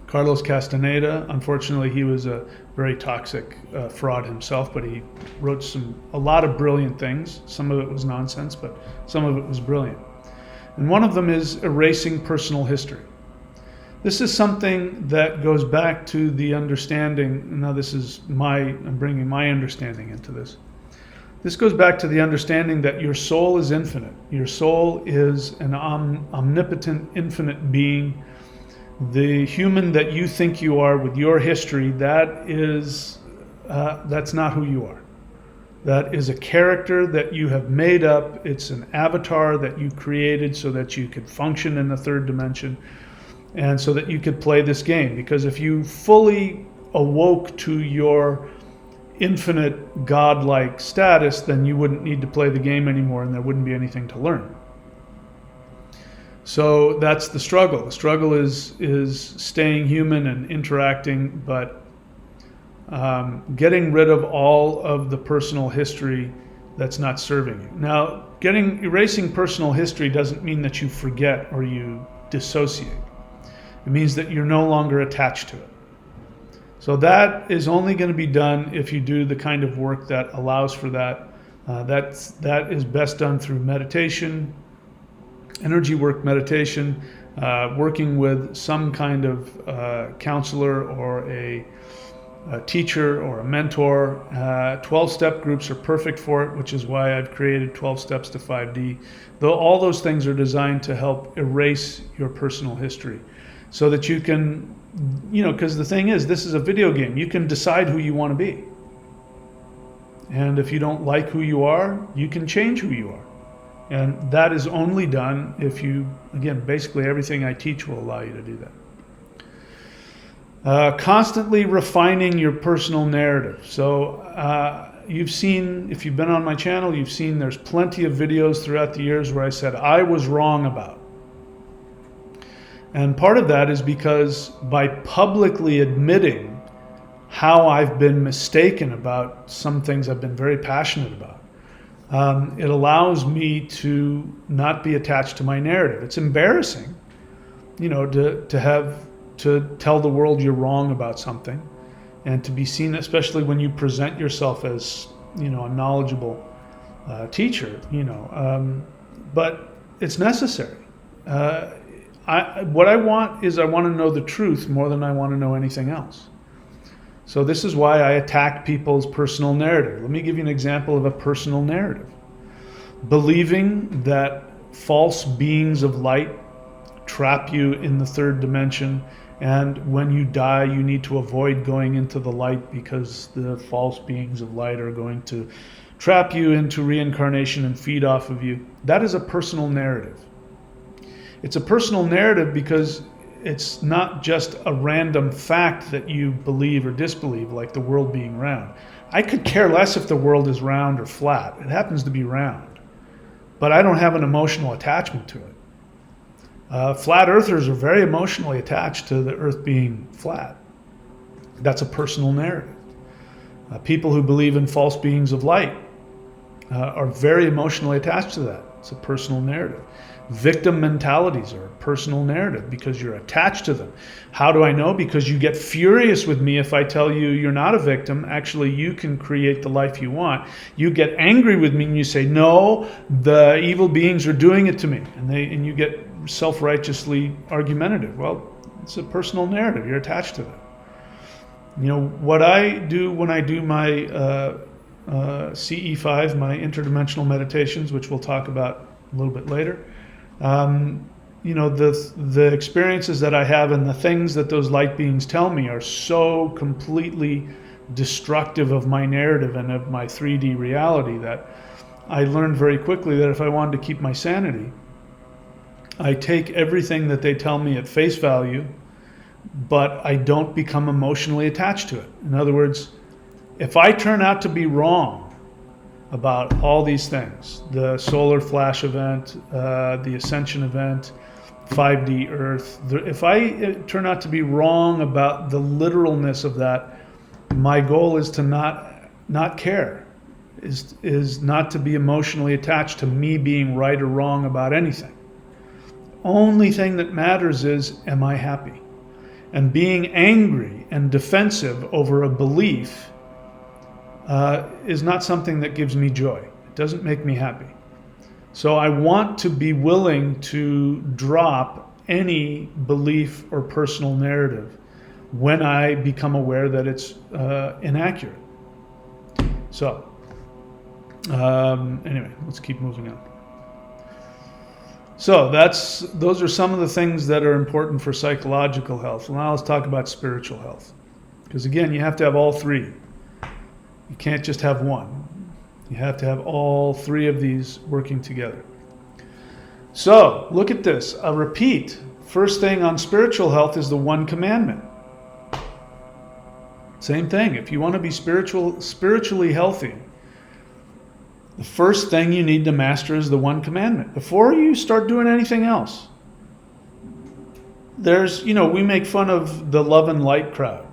Speaker 1: Carlos Castaneda. Unfortunately, he was a very toxic fraud himself, but he wrote a lot of brilliant things. Some of it was nonsense, but some of it was brilliant. And one of them is erasing personal history. This is something that goes back to the understanding. Now I'm bringing my understanding into this. This goes back to the understanding that your soul is infinite. Your soul is an omnipotent, infinite being. The human that you think you are with your history, that's not who you are. That is a character that you have made up. It's an avatar that you created so that you could function in the third dimension and so that you could play this game. Because if you fully awoke to your infinite godlike status, then you wouldn't need to play the game anymore and there wouldn't be anything to learn. So that's the struggle. The struggle is staying human and interacting, but getting rid of all of the personal history that's not serving you. Now, erasing personal history doesn't mean that you forget or you dissociate. It means that you're no longer attached to it. So that is only going to be done if you do the kind of work that allows for that. That is best done through meditation, energy work meditation, working with some kind of counselor or a teacher or a mentor. 12-step groups are perfect for it, which is why I've created 12 Steps to 5D. Though all those things are designed to help erase your personal history so that you can, because the thing is, this is a video game. You can decide who you want to be. And if you don't like who you are, you can change who you are. And that is only done if you, again, basically everything I teach will allow you to do that. Constantly refining your personal narrative. So you've seen, if you've been on my channel, you've seen there's plenty of videos throughout the years where I said I was wrong about. And part of that is because by publicly admitting how I've been mistaken about some things I've been very passionate about, it allows me to not be attached to my narrative. It's embarrassing, to tell the world you're wrong about something, and to be seen, especially when you present yourself as, a knowledgeable teacher, but it's necessary. What I want is I want to know the truth more than I want to know anything else. So this is why I attack people's personal narrative. Let me give you an example of a personal narrative. Believing that false beings of light trap you in the third dimension, and when you die you need to avoid going into the light because the false beings of light are going to trap you into reincarnation and feed off of you. That is a personal narrative. It's a personal narrative because it's not just a random fact that you believe or disbelieve, like the world being round. I could care less if the world is round or flat. It happens to be round. But I don't have an emotional attachment to it. Flat earthers are very emotionally attached to the earth being flat. That's a personal narrative. People who believe in false beings of light are very emotionally attached to that. It's a personal narrative. Victim mentalities are a personal narrative because you're attached to them. How do I know? Because you get furious with me if I tell you you're not a victim. Actually, you can create the life you want. You get angry with me and you say, no, the evil beings are doing it to me. And you get self-righteously argumentative. Well, it's a personal narrative. You're attached to that. What I do when I do my CE5, my interdimensional meditations, which we'll talk about a little bit later, the experiences that I have and the things that those light beings tell me are so completely destructive of my narrative and of my 3D reality that I learned very quickly that if I wanted to keep my sanity, I take everything that they tell me at face value, but I don't become emotionally attached to it. In other words, if I turn out to be wrong about all these things, the solar flash event, the ascension event, 5D Earth, if I turn out to be wrong about the literalness of that, my goal is to not care, is not to be emotionally attached to me being right or wrong about anything. Only thing that matters is, am I happy? And being angry and defensive over a belief is not something that gives me joy. It doesn't make me happy. So I want to be willing to drop any belief or personal narrative when I become aware that it's inaccurate. So anyway, let's keep moving on. So those are some of the things that are important for psychological health. Now let's talk about spiritual health. Because again, you have to have all three. You can't just have one. You have to have all three of these working together. So look at this. I'll repeat. First thing on spiritual health is the one commandment. Same thing. If you want to be spiritually healthy, the first thing you need to master is the one commandment before you start doing anything else. We make fun of the love and light crowd.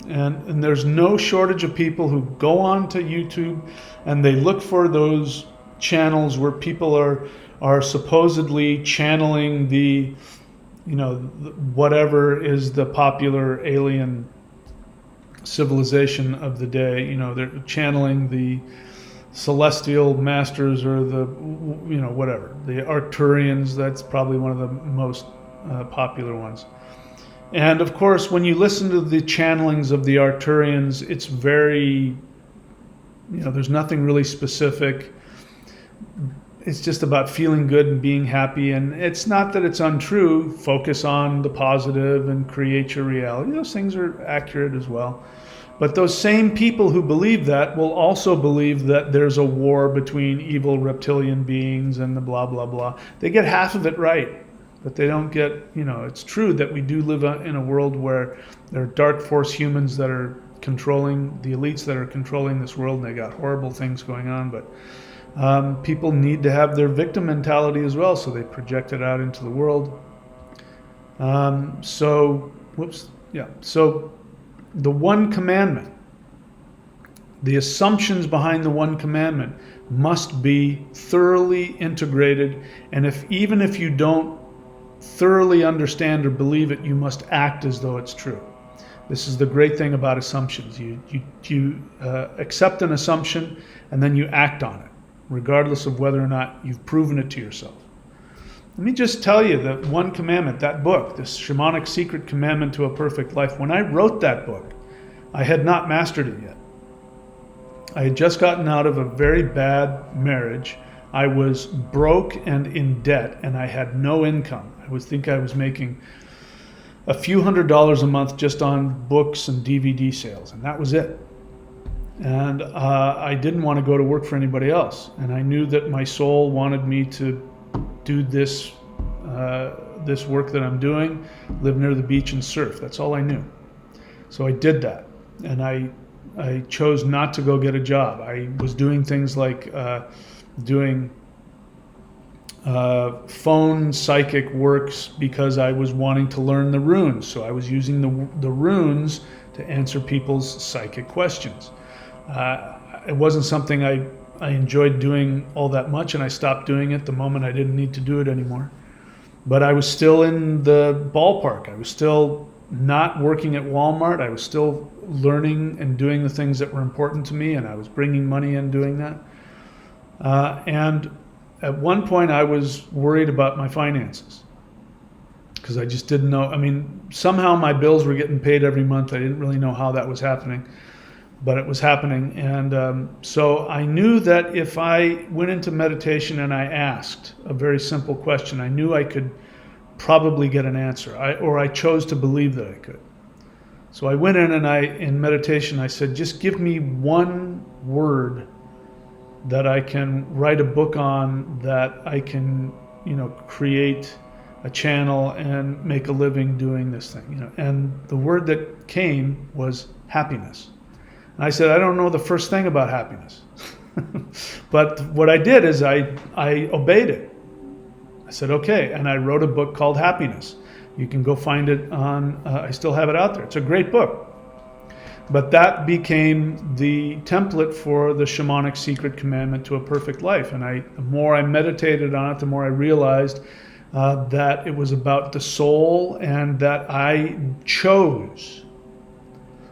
Speaker 1: And there's no shortage of people who go on to YouTube and they look for those channels where people are supposedly channeling the whatever is the popular alien civilization of the day. They're channeling the celestial masters or the whatever, the Arcturians. That's probably one of the most popular ones. And of course, when you listen to the channelings of the Arcturians, it's very, there's nothing really specific. It's just about feeling good and being happy. And it's not that it's untrue. Focus on the positive and create your reality. Those things are accurate as well. But those same people who believe that will also believe that there's a war between evil reptilian beings and the blah, blah, blah. They get half of it right. But they don't get, it's true that we do live in a world where there are dark force humans that are controlling, the elites that are controlling this world, and they got horrible things going on. But people need to have their victim mentality as well, so they project it out into the world. So the one commandment, the assumptions behind the one commandment must be thoroughly integrated, and even if you don't thoroughly understand or believe it, you must act as though it's true. This is the great thing about assumptions. You accept an assumption and then you act on it, regardless of whether or not you've proven it to yourself. Let me just tell you that one commandment, that book, this Shamanic Secret Commandment to a Perfect Life, when I wrote that book, I had not mastered it yet. I had just gotten out of a very bad marriage. I was broke and in debt, and I had no income. I was making a few $100s a month just on books and DVD sales, and that was it. And I didn't want to go to work for anybody else. And I knew that my soul wanted me to do this work that I'm doing, live near the beach and surf. That's all I knew. So I did that. And I chose not to go get a job. I was doing things like doing phone psychic works because I was wanting to learn the runes. So I was using the runes to answer people's psychic questions. It wasn't something I enjoyed doing all that much, and I stopped doing it the moment I didn't need to do it anymore. But I was still in the ballpark. I was still not working at Walmart. I was still learning and doing the things that were important to me, and I was bringing money in doing that. And at one point I was worried about my finances because I just didn't know. I mean, somehow my bills were getting paid every month. I didn't really know how that was happening, but it was happening. And so I knew that if I went into meditation and I asked a very simple question, I knew I could probably get an answer, or I chose to believe that I could. So I went in and in meditation, I said, just give me one word that I can write a book on, that I can, create a channel and make a living doing this thing. And the word that came was happiness. And I said, I don't know the first thing about happiness. But what I did is I obeyed it. I said, okay. And I wrote a book called Happiness. You can go find it on, I still have it out there. It's a great book. But that became the template for the Shamanic Secret Commandment to a Perfect Life. And the more I meditated on it, the more I realized that it was about the soul, and that I chose.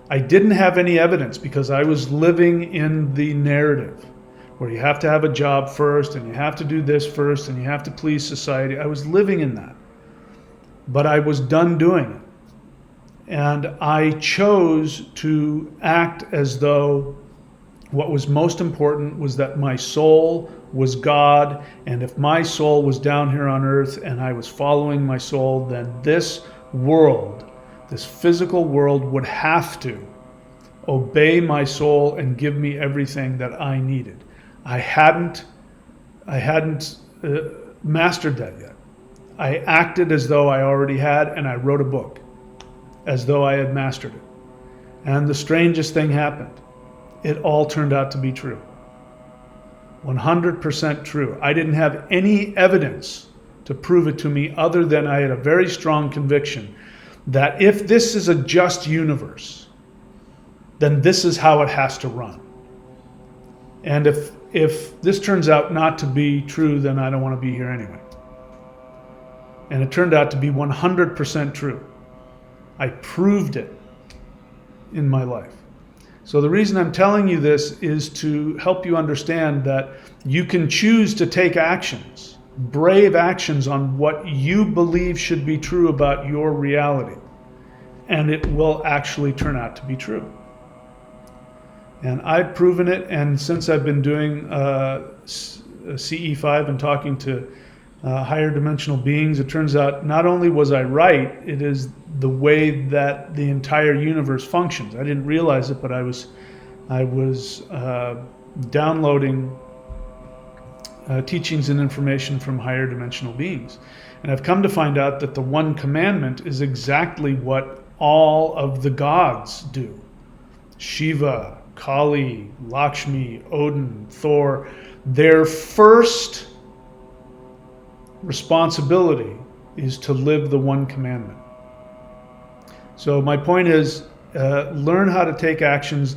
Speaker 1: I didn't have any evidence because I was living in the narrative where you have to have a job first, and you have to do this first, and you have to please society. I was living in that. But I was done doing it. And I chose to act as though what was most important was that my soul was God, and if my soul was down here on earth and I was following my soul, then this world, this physical world, would have to obey my soul and give me everything that I needed. I hadn't mastered that yet. I acted as though I already had, and I wrote a book as though I had mastered it. And the strangest thing happened. It all turned out to be true. 100% true. I didn't have any evidence to prove it to me other than I had a very strong conviction that if this is a just universe, then this is how it has to run. And if this turns out not to be true, then I don't want to be here anyway. And it turned out to be 100% true. I proved it in my life. So the reason I'm telling you this is to help you understand that you can choose to take actions brave actions on what you believe should be true about your reality, and it will actually turn out to be true. And I've proven it, and since I've been doing CE5 and talking to higher dimensional beings, it turns out not only was I right, it is the way that the entire universe functions. I didn't realize it, but I was downloading teachings and information from higher dimensional beings. And I've come to find out that the one commandment is exactly what all of the gods do. Shiva, Kali, Lakshmi, Odin, Thor, their first responsibility is to live the one commandment. So my point is, learn how to take actions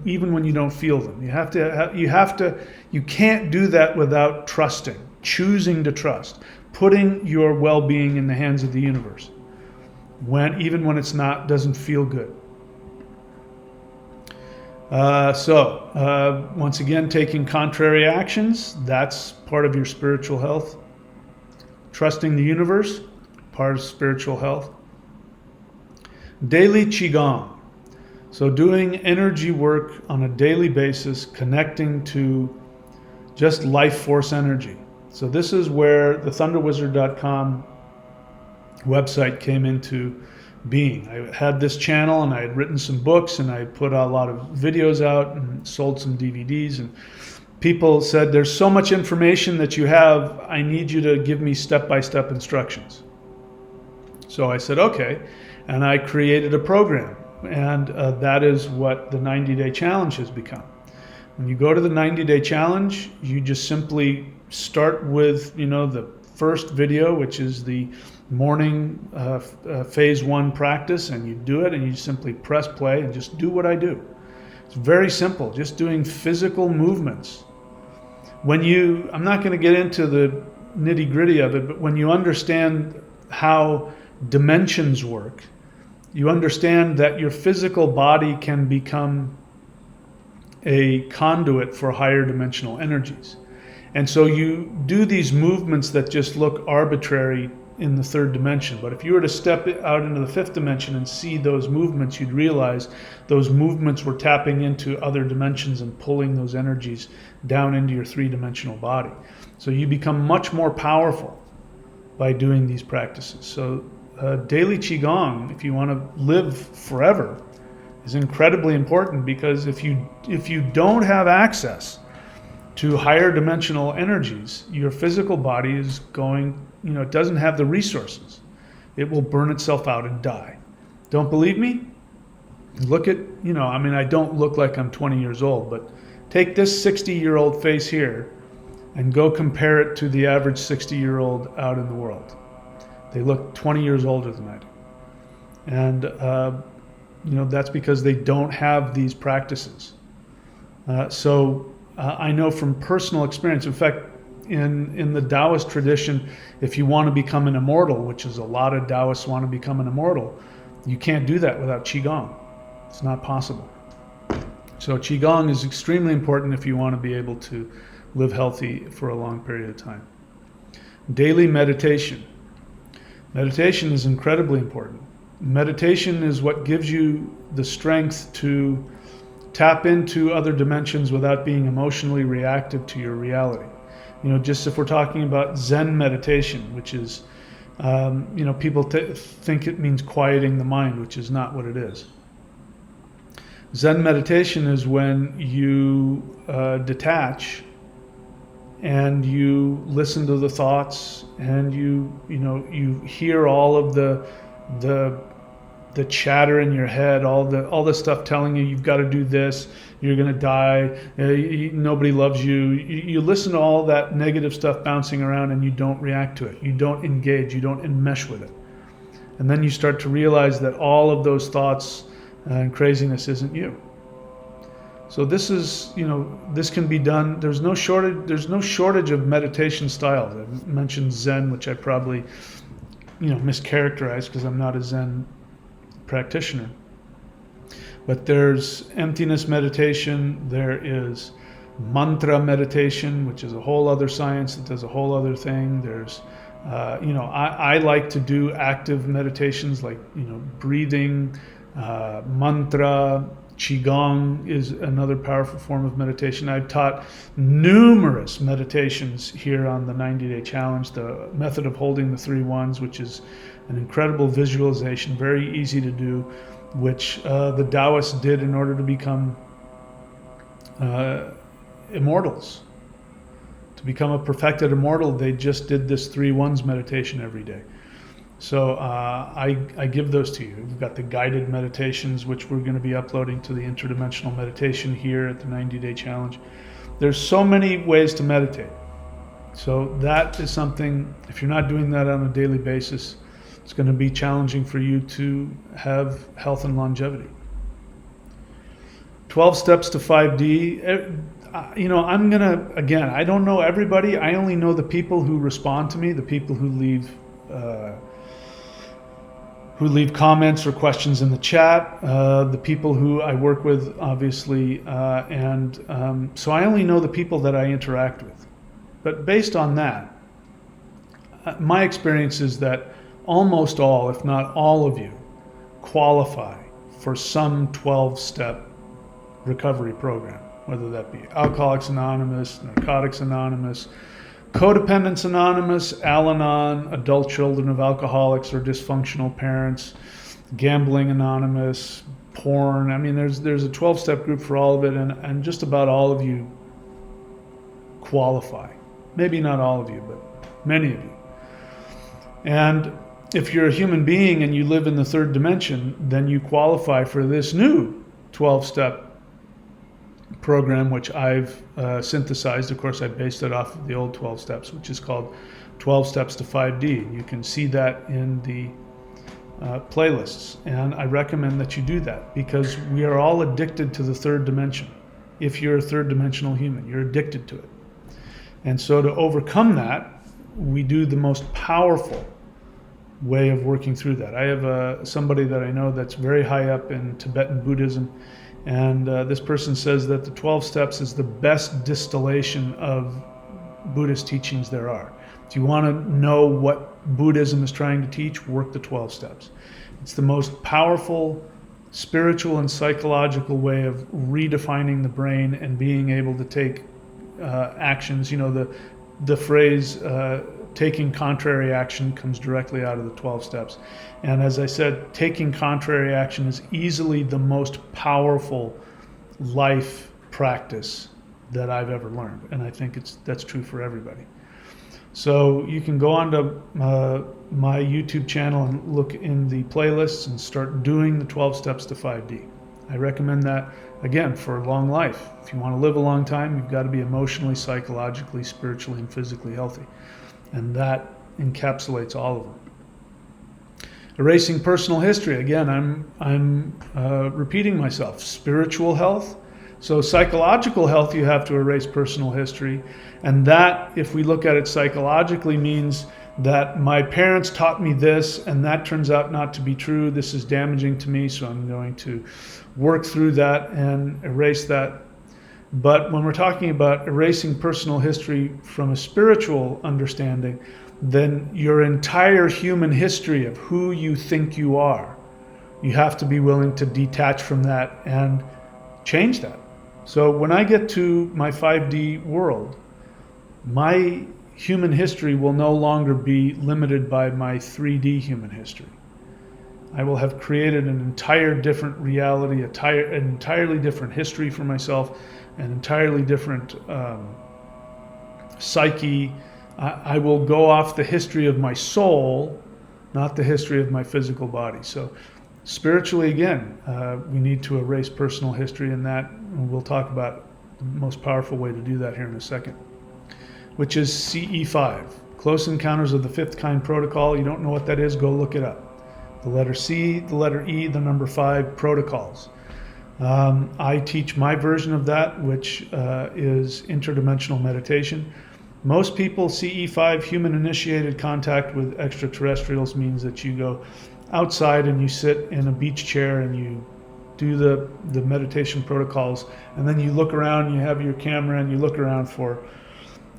Speaker 1: even when you don't feel them. You can't do that without trusting, choosing to trust, putting your well-being in the hands of the universe, even when it's doesn't feel good. Once again, taking contrary actions, that's part of your spiritual health. Trusting the universe, part of spiritual health. Daily Qigong. So doing energy work on a daily basis, connecting to just life force energy. So this is where the thunderwizard.com website came into being. I had this channel and I had written some books and I put a lot of videos out and sold some DVDs, and people said, there's so much information that you have, I need you to give me step-by-step instructions. So I said, okay, and I created a program, and that is what the 90-day challenge has become. When you go to the 90-day challenge, you just simply start with, the first video, which is the morning phase 1 practice, and you do it, and you simply press play and just do what I do. It's very simple, just doing physical movements. I'm not going to get into the nitty-gritty of it, but when you understand how dimensions work, you understand that your physical body can become a conduit for higher dimensional energies. And so you do these movements that just look arbitrary in the 3rd dimension. But if you were to step out into the 5th dimension and see those movements, you'd realize those movements were tapping into other dimensions and pulling those energies down into your 3-dimensional body. So you become much more powerful by doing these practices. So daily Qigong, if you want to live forever, is incredibly important, because if you don't have access to higher dimensional energies, your physical body is going, it doesn't have the resources. It will burn itself out and die. Don't believe me? Look at, I don't look like I'm 20 years old, but take this 60-year-old face here and go compare it to the average 60-year-old out in the world. They look 20 years older than I do. And, that's because they don't have these practices. I know from personal experience, in fact, in the Taoist tradition, if you want to become an immortal, which is a lot of Taoists want to become an immortal, you can't do that without Qigong. It's not possible. So Qigong is extremely important if you want to be able to live healthy for a long period of time. Daily meditation. Meditation is incredibly important. Meditation is what gives you the strength to tap into other dimensions without being emotionally reactive to your reality. Just if we're talking about Zen meditation, which is, people think it means quieting the mind, which is not what it is. Zen meditation is when you detach and you listen to the thoughts, and you hear all of the chatter in your head, all the stuff telling you you've got to do this, you're going to die, nobody loves you. You listen to all that negative stuff bouncing around, and you don't react to it. You don't engage. You don't enmesh with it. And then you start to realize that all of those thoughts and craziness isn't you. So this is, this can be done. There's no shortage of meditation styles. I mentioned Zen, which I probably, mischaracterized because I'm not a Zen practitioner. But there's emptiness meditation, there is mantra meditation, which is a whole other science that does a whole other thing. There's, I like to do active meditations like, breathing, mantra, qigong is another powerful form of meditation. I've taught numerous meditations here on the 90-day challenge. The method of holding the 3 ones, which is an incredible visualization, very easy to do, which the Taoists did in order to become immortals. To become a perfected immortal, they just did this 3 ones meditation every day. So I give those to you. We've got the guided meditations, which we're going to be uploading to the interdimensional meditation here at the 90-day challenge. There's so many ways to meditate. So that is something, if you're not doing that on a daily basis, it's going to be challenging for you to have health and longevity. 12 steps to 5D. I'm going to, again, I don't know everybody. I only know the people who respond to me, the people who leave comments or questions in the chat, the people who I work with, obviously, so I only know the people that I interact with. But based on that, my experience is that almost all, if not all of you, qualify for some 12-step recovery program, whether that be Alcoholics Anonymous, Narcotics Anonymous, Codependence Anonymous, Al-Anon, adult children of alcoholics or dysfunctional parents, Gambling Anonymous, porn. I mean, there's a 12-step group for all of it, and just about all of you qualify. Maybe not all of you, but many of you. And if you're a human being and you live in the 3rd dimension, then you qualify for this new 12-step program, which I've synthesized. Of course, I based it off of the old 12 steps, which is called 12 Steps to 5D. You can see that in the playlists, and I recommend that you do that because we are all addicted to the 3rd dimension. If you're a 3rd dimensional human, you're addicted to it. And so to overcome that, we do the most powerful way of working through that. I have somebody that I know that's very high up in Tibetan Buddhism, and this person says that the 12 steps is the best distillation of Buddhist teachings there are. If you want to know what Buddhism is trying to teach, work the 12 steps. It's the most powerful spiritual and psychological way of redefining the brain and being able to take actions. The phrase taking contrary action comes directly out of the 12 steps. And as I said, taking contrary action is easily the most powerful life practice that I've ever learned. And I think that's true for everybody. So you can go onto my YouTube channel and look in the playlists and start doing the 12 steps to 5D. I recommend that, again, for a long life. If you want to live a long time, you've got to be emotionally, psychologically, spiritually, and physically healthy. And that encapsulates all of them. Erasing personal history. Again, I'm repeating myself. Spiritual health. So psychological health, you have to erase personal history. And that, if we look at it psychologically, means that my parents taught me this, and that turns out not to be true. This is damaging to me, so I'm going to work through that and erase that. But when we're talking about erasing personal history from a spiritual understanding, then your entire human history of who you think you are, you have to be willing to detach from that and change that. So when I get to my 5D world, my human history will no longer be limited by my 3D human history. I will have created an entire different reality, an entirely different history for myself, an entirely different psyche. I will go off the history of my soul, not the history of my physical body. So spiritually, again, we need to erase personal history, and that we'll talk about the most powerful way to do that here in a second, which is CE5, Close Encounters of the Fifth Kind Protocol. You don't know what that is, go look it up. The letter C, the letter E, the number 5, protocols. I teach my version of that, which is interdimensional meditation. Most people, CE5, human initiated contact with extraterrestrials, means that you go outside and you sit in a beach chair and you do the meditation protocols, and then you look around, you have your camera, and you look around for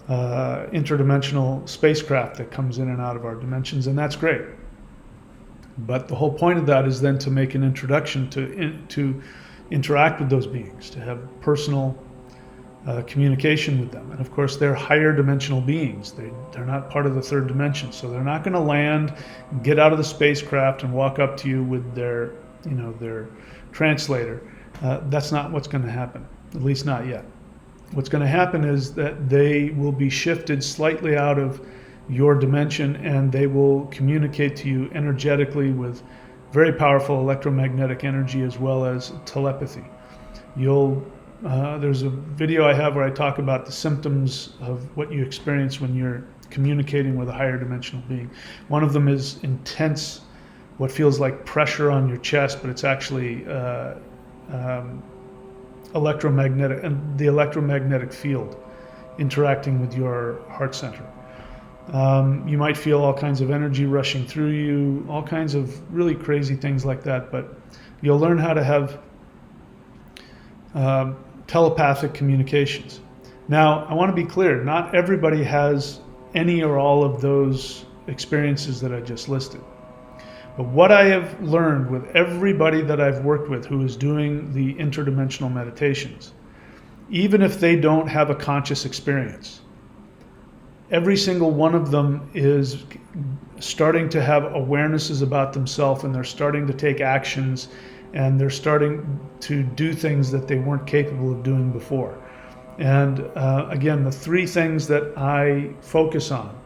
Speaker 1: interdimensional spacecraft that comes in and out of our dimensions, and that's great. But the whole point of that is then to make an introduction to interact with those beings, to have personal communication with them. And of course, they're higher dimensional beings. They're not part of the third dimension, so they're not going to land, get out of the spacecraft, and walk up to you with their translator. That's not what's going to happen, at least not yet. What's going to happen is that they will be shifted slightly out of your dimension, and they will communicate to you energetically with very powerful electromagnetic energy as well as telepathy. There's a video I have where I talk about the symptoms of what you experience when you're communicating with a higher dimensional being. One of them is intense, what feels like pressure on your chest, but it's actually electromagnetic, and the electromagnetic field interacting with your heart center. You might feel all kinds of energy rushing through you, all kinds of really crazy things like that, but you'll learn how to have telepathic communications. Now, I want to be clear, not everybody has any or all of those experiences that I just listed. But what I have learned with everybody that I've worked with who is doing the interdimensional meditations, even if they don't have a conscious experience, every single one of them is starting to have awarenesses about themselves, and they're starting to take actions, and they're starting to do things that they weren't capable of doing before. And again, the three things that I focus on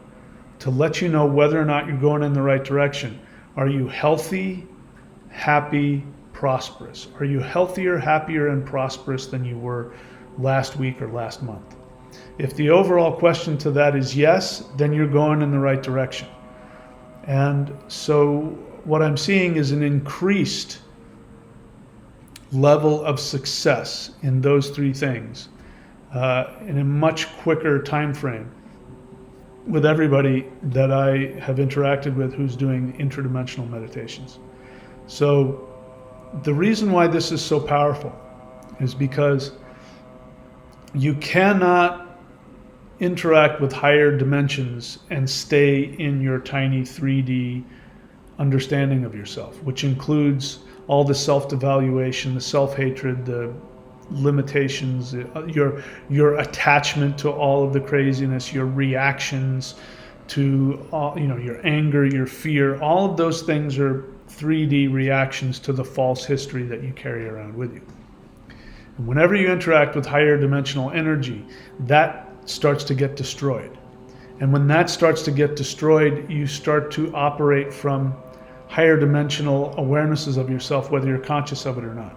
Speaker 1: to let you know whether or not you're going in the right direction: are you healthy, happy, prosperous? Are you healthier, happier, and prosperous than you were last week or last month? If the overall question to that is yes, then you're going in the right direction. And so what I'm seeing is an increased level of success in those three things in a much quicker time frame with everybody that I have interacted with who's doing interdimensional meditations. So the reason why this is so powerful is because you cannot interact with higher dimensions and stay in your tiny 3D understanding of yourself, which includes all the self-devaluation, the self-hatred, the limitations, your attachment to all of the craziness, your reactions to all, your anger, your fear. All of those things are 3D reactions to the false history that you carry around with you. And whenever you interact with higher dimensional energy, that starts to get destroyed. And when that starts to get destroyed, you start to operate from higher dimensional awarenesses of yourself, whether you're conscious of it or not.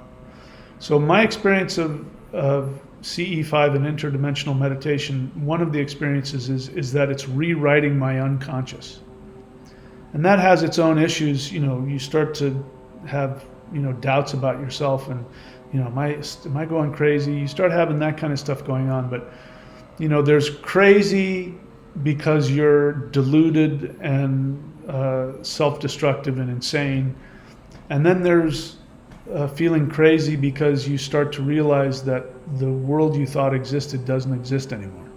Speaker 1: So my experience of CE5 and interdimensional meditation, one of the experiences is that it's rewriting my unconscious. And that has its own issues. You start to have, doubts about yourself, and, am I going crazy? You start having that kind of stuff going on. But, there's crazy because you're deluded and self-destructive and insane. And then there's feeling crazy because you start to realize that the world you thought existed doesn't exist anymore.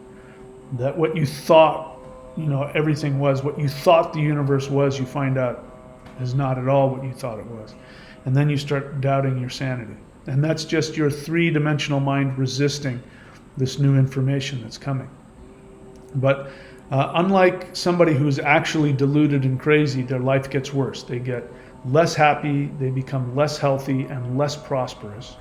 Speaker 1: That what you thought, everything was, what you thought the universe was, you find out is not at all what you thought it was. And then you start doubting your sanity. And that's just your three-dimensional mind resisting this new information that's coming. But unlike somebody who's actually deluded and crazy, their life gets worse. They get less happy, they become less healthy and less prosperous.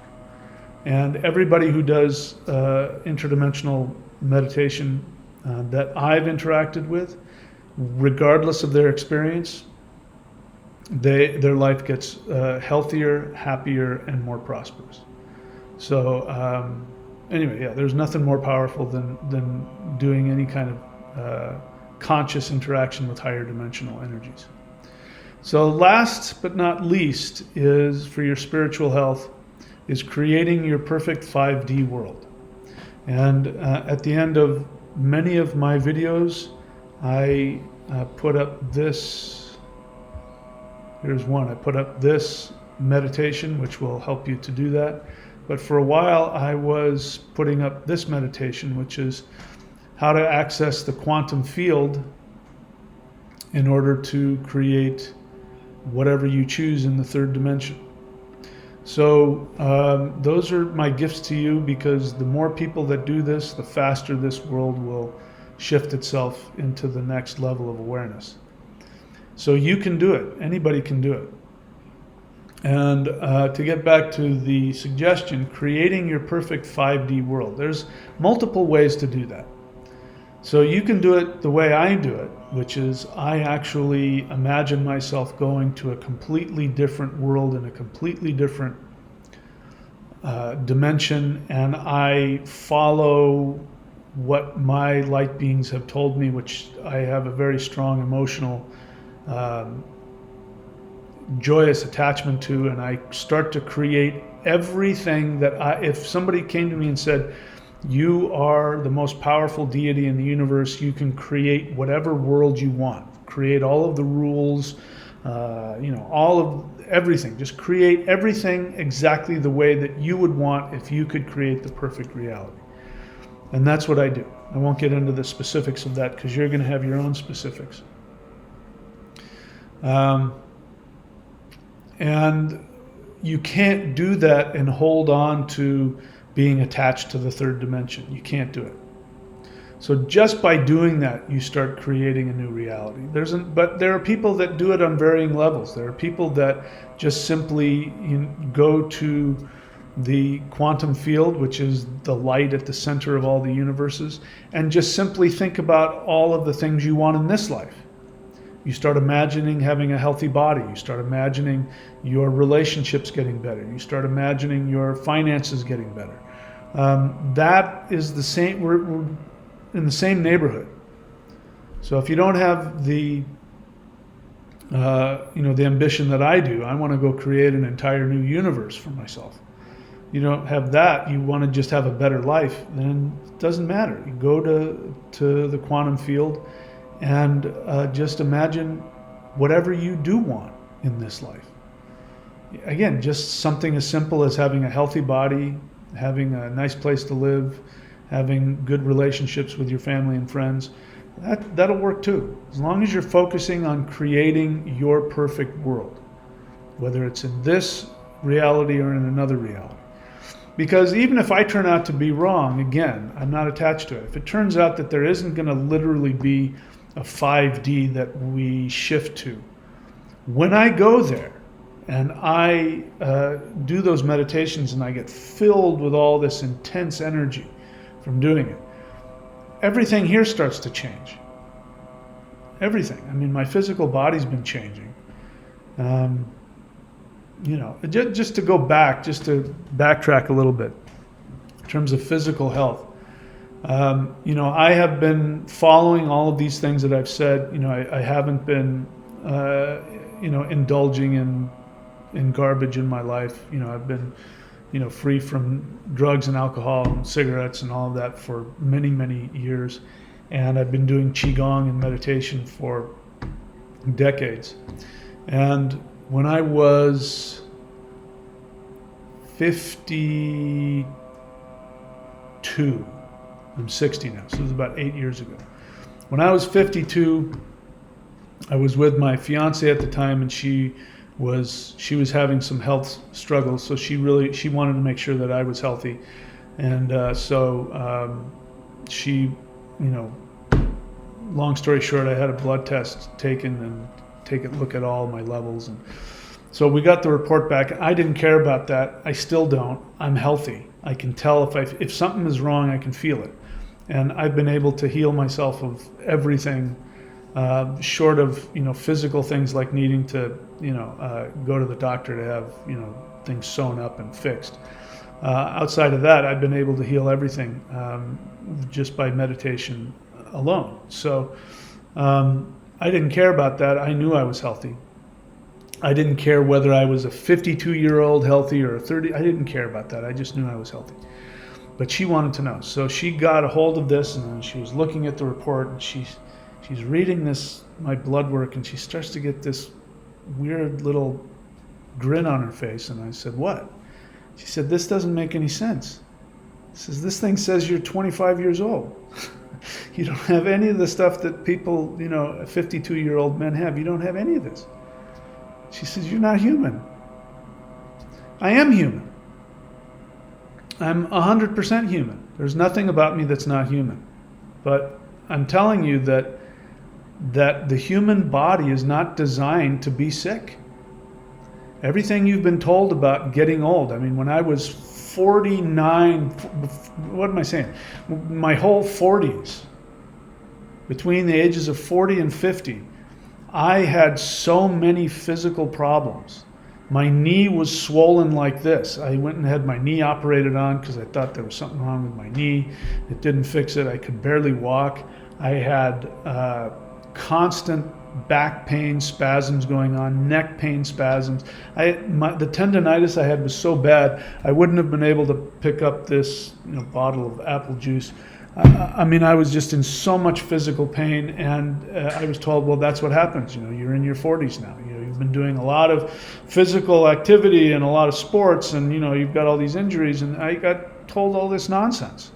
Speaker 1: And everybody who does interdimensional meditation that I've interacted with, regardless of their experience, their life gets healthier, happier, and more prosperous. So anyway, there's nothing more powerful than doing any kind of conscious interaction with higher dimensional energies. So last but not least is, for your spiritual health, is creating your perfect 5D world. And at the end of many of my videos, I put up this. Here's one. I put up this meditation, which will help you to do that. But for a while, I was putting up this meditation, which is how to access the quantum field in order to create whatever you choose in the third dimension. So those are my gifts to you, because the more people that do this, the faster this world will shift itself into the next level of awareness. So you can do it. Anybody can do it. And to get back to the suggestion, creating your perfect 5D world, there's multiple ways to do that. So you can do it the way I do it, which is I actually imagine myself going to a completely different world in a completely different dimension, and I follow what my light beings have told me, which I have a very strong emotional, joyous attachment to, and I start to create everything that if somebody came to me and said, you are the most powerful deity in the universe, you can create whatever world you want, create all of the rules, all of everything, just create everything exactly the way that you would want if you could create the perfect reality. And that's what I do. I won't get into the specifics of that because you're going to have your own specifics. And you can't do that and hold on to being attached to the third dimension. You can't do it. So just by doing that, you start creating a new reality. But there are people that do it on varying levels. There are people that just simply go to the quantum field, which is the light at the center of all the universes, and just simply think about all of the things you want in this life. You start imagining having a healthy body. You start imagining your relationships getting better. You start imagining your finances getting better. That is the same. We're in the same neighborhood. So if you don't have the the ambition that I do, I want to go create an entire new universe for myself. You don't have that, you want to just have a better life, then it doesn't matter. You go to the quantum field and just imagine whatever you do want in this life. Again, just something as simple as having a healthy body, having a nice place to live, having good relationships with your family and friends. That'll work too, as long as you're focusing on creating your perfect world, whether it's in this reality or in another reality. Because even if I turn out to be wrong, again, I'm not attached to it. If it turns out that there isn't going to literally be a 5D that we shift to, when I go there and I do those meditations and I get filled with all this intense energy from doing it, everything here starts to change. Everything. I mean, my physical body's been changing. Just to go back, just to backtrack a little bit in terms of physical health. I have been following all of these things that I've said. I haven't been, indulging in garbage in my life. I've been, free from drugs and alcohol and cigarettes and all of that for many, many years. And I've been doing Qigong and meditation for decades. And when I was 52, I'm 60 now, so it was about 8 years ago. When I was 52, I was with my fiance at the time, and she was having some health struggles, so she wanted to make sure that I was healthy. And she, long story short, I had a blood test taken and look at all my levels, and so we got the report back. I didn't care about that. I still don't. I'm healthy. I can tell if something is wrong, I can feel it, and I've been able to heal myself of everything, short of physical things like needing to go to the doctor to have things sewn up and fixed. Outside of that, I've been able to heal everything just by meditation alone. So I didn't care about that. I knew I was healthy. I didn't care whether I was a 52-year-old healthy or a 30. I didn't care about that. I just knew I was healthy. But she wanted to know. So she got a hold of this, and she was looking at the report, and she's reading my blood work, and she starts to get this weird little grin on her face, and I said, "What?" She said, "This doesn't make any sense." Says, "This thing says you're 25 years old. You don't have any of the stuff that people, 52-year-old men have. You don't have any of this." She says, "You're not human." I am human. I'm 100% human. There's nothing about me that's not human. But I'm telling you that the human body is not designed to be sick. Everything you've been told about getting old, I mean, when I was 49, what am I saying? My whole 40s, between the ages of 40 and 50, I had so many physical problems. My knee was swollen like this. I went and had my knee operated on because I thought there was something wrong with my knee. It didn't fix it. I could barely walk. I had constant back pain spasms going on, neck pain spasms. The tendonitis I had was so bad, I wouldn't have been able to pick up this bottle of apple juice. I mean, I was just in so much physical pain, and I was told, well, that's what happens. You're in your 40s now. You've been doing a lot of physical activity and a lot of sports, and you've got all these injuries. And I got told all this nonsense.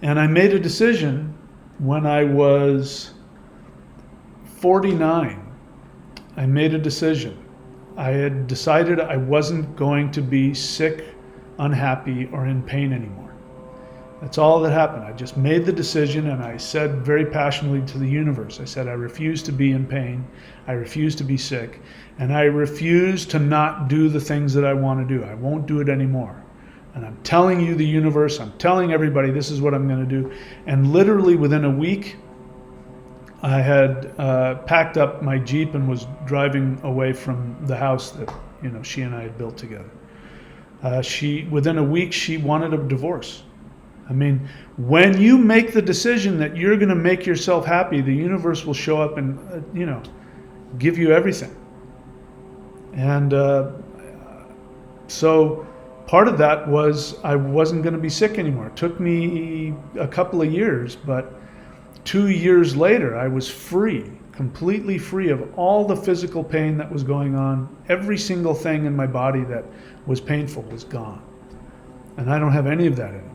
Speaker 1: And I made a decision when I was 49. I made a decision. I had decided I wasn't going to be sick, unhappy, or in pain anymore. That's all that happened. I just made the decision, and I said very passionately to the universe, I said, I refuse to be in pain, I refuse to be sick, and I refuse to not do the things that I want to do. I won't do it anymore. And I'm telling you, the universe, I'm telling everybody, this is what I'm going to do. And literally within a week, I had packed up my Jeep and was driving away from the house that she and I had built together. Within a week, she wanted a divorce. I mean, when you make the decision that you're going to make yourself happy, the universe will show up and, give you everything. And so part of that was I wasn't going to be sick anymore. It took me a couple of years, but 2 years later, I was free, completely free of all the physical pain that was going on. Every single thing in my body that was painful was gone. And I don't have any of that anymore.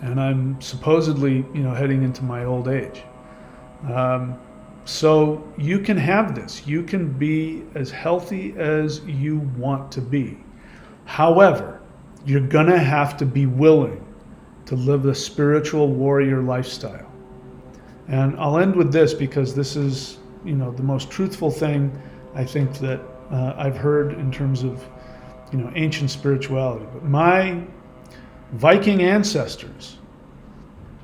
Speaker 1: And I'm supposedly, heading into my old age. So you can have this. You can be as healthy as you want to be. However, you're gonna have to be willing to live the spiritual warrior lifestyle. And I'll end with this because this is, the most truthful thing I think that I've heard in terms of, ancient spirituality. But my Viking ancestors,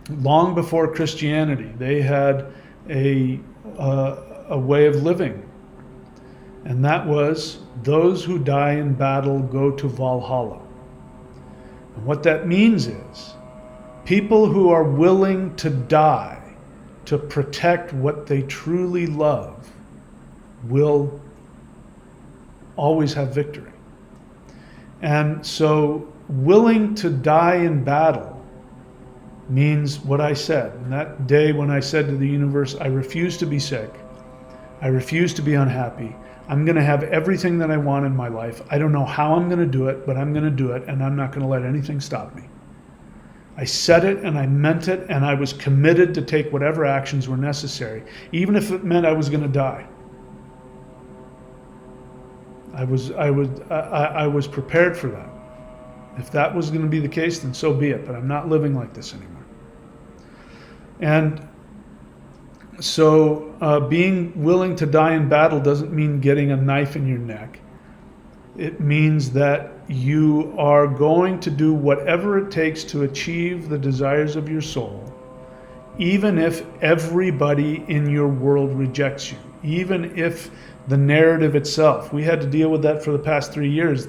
Speaker 1: long before Christianity, they had a way of living, and that was those who die in battle go to Valhalla. And what that means is people who are willing to die to protect what they truly love will always have victory. And so willing to die in battle means what I said. And that day when I said to the universe, I refuse to be sick, I refuse to be unhappy, I'm going to have everything that I want in my life. I don't know how I'm going to do it, but I'm going to do it, and I'm not going to let anything stop me. I said it and I meant it, and I was committed to take whatever actions were necessary, even if it meant I was going to die. I was prepared for that. If that was going to be the case, then so be it, but I'm not living like this anymore. And so being willing to die in battle doesn't mean getting a knife in your neck. It means that you are going to do whatever it takes to achieve the desires of your soul, even if everybody in your world rejects you, even if the narrative itself. We had to deal with that for the past 3 years.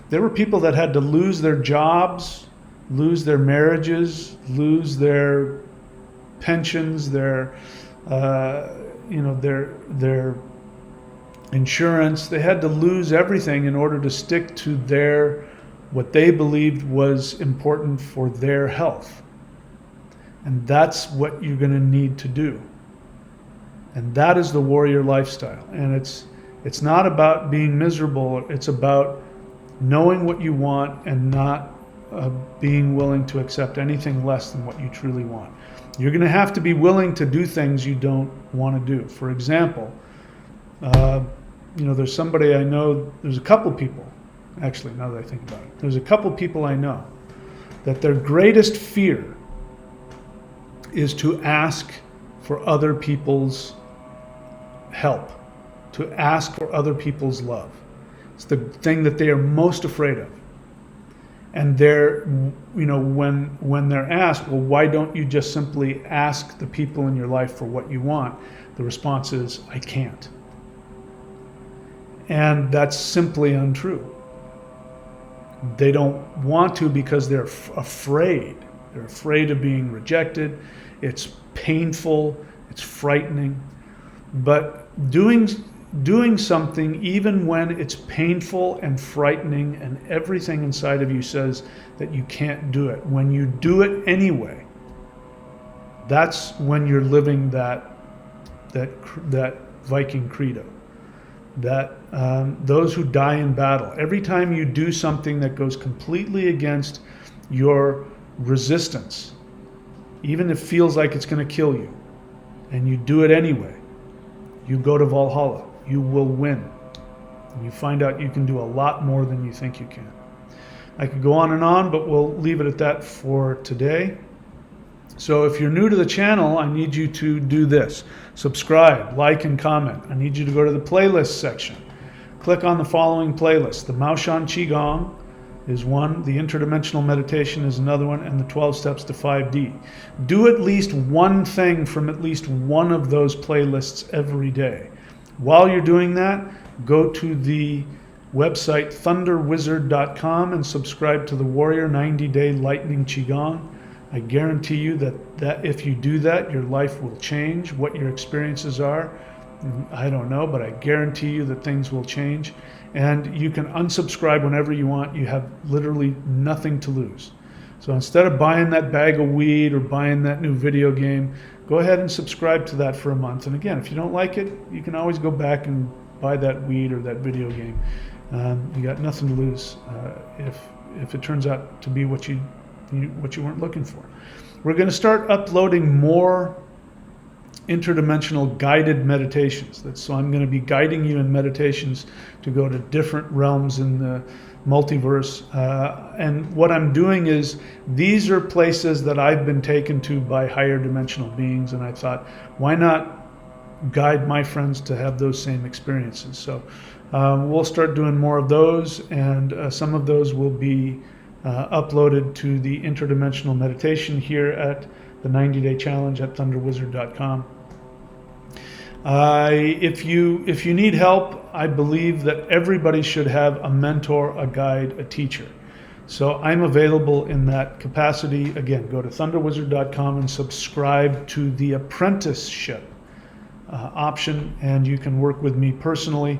Speaker 1: There were people that had to lose their jobs, lose their marriages, lose their pensions, their insurance. They had to lose everything in order to stick to what they believed was important for their health. And that's what you're going to need to do. And that is the warrior lifestyle. And it's not about being miserable. It's about knowing what you want and not being willing to accept anything less than what you truly want. You're going to have to be willing to do things you don't want to do. For example, there's somebody I know, there's a couple people, actually, now that I think about it, there's a couple people I know that their greatest fear is to ask for other people's help, to ask for other people's love. It's the thing that they are most afraid of. And they're, when they're asked, well, why don't you just simply ask the people in your life for what you want? The response is, I can't. And that's simply untrue. They don't want to because they're afraid. They're afraid of being rejected. It's painful. It's frightening. But doing something, even when it's painful and frightening and everything inside of you says that you can't do it, when you do it anyway, that's when you're living that Viking credo. That those who die in battle, every time you do something that goes completely against your resistance, even if it feels like it's going to kill you, and you do it anyway, you go to Valhalla. You will win. And you find out you can do a lot more than you think you can. I could go on, but we'll leave it at that for today. So if you're new to the channel, I need you to do this. Subscribe, like, and comment. I need you to go to the playlist section. Click on the following playlist. The Maoshan Qigong is one, the Interdimensional Meditation is another one, and the 12 Steps to 5D. Do at least one thing from at least one of those playlists every day. While you're doing that, go to the website thunderwizard.com and subscribe to the Warrior 90-Day Lightning Qigong. I guarantee you that if you do that, your life will change. What your experiences are, I don't know, but I guarantee you that things will change. And you can unsubscribe whenever you want. You have literally nothing to lose. So instead of buying that bag of weed or buying that new video game, go ahead and subscribe to that for a month. And again, if you don't like it, you can always go back and buy that weed or that video game. You got nothing to lose if it turns out to be what you weren't looking for. We're going to start uploading more interdimensional guided meditations. So I'm going to be guiding you in meditations to go to different realms in the multiverse. And what I'm doing is, these are places that I've been taken to by higher dimensional beings, and I thought, why not guide my friends to have those same experiences? So we'll start doing more of those, and some of those will be uploaded to the interdimensional meditation here at the 90-Day Challenge at thunderwizard.com. If you need help, I believe that everybody should have a mentor, a guide, a teacher. So I'm available in that capacity. Again, go to thunderwizard.com and subscribe to the apprenticeship option, and you can work with me personally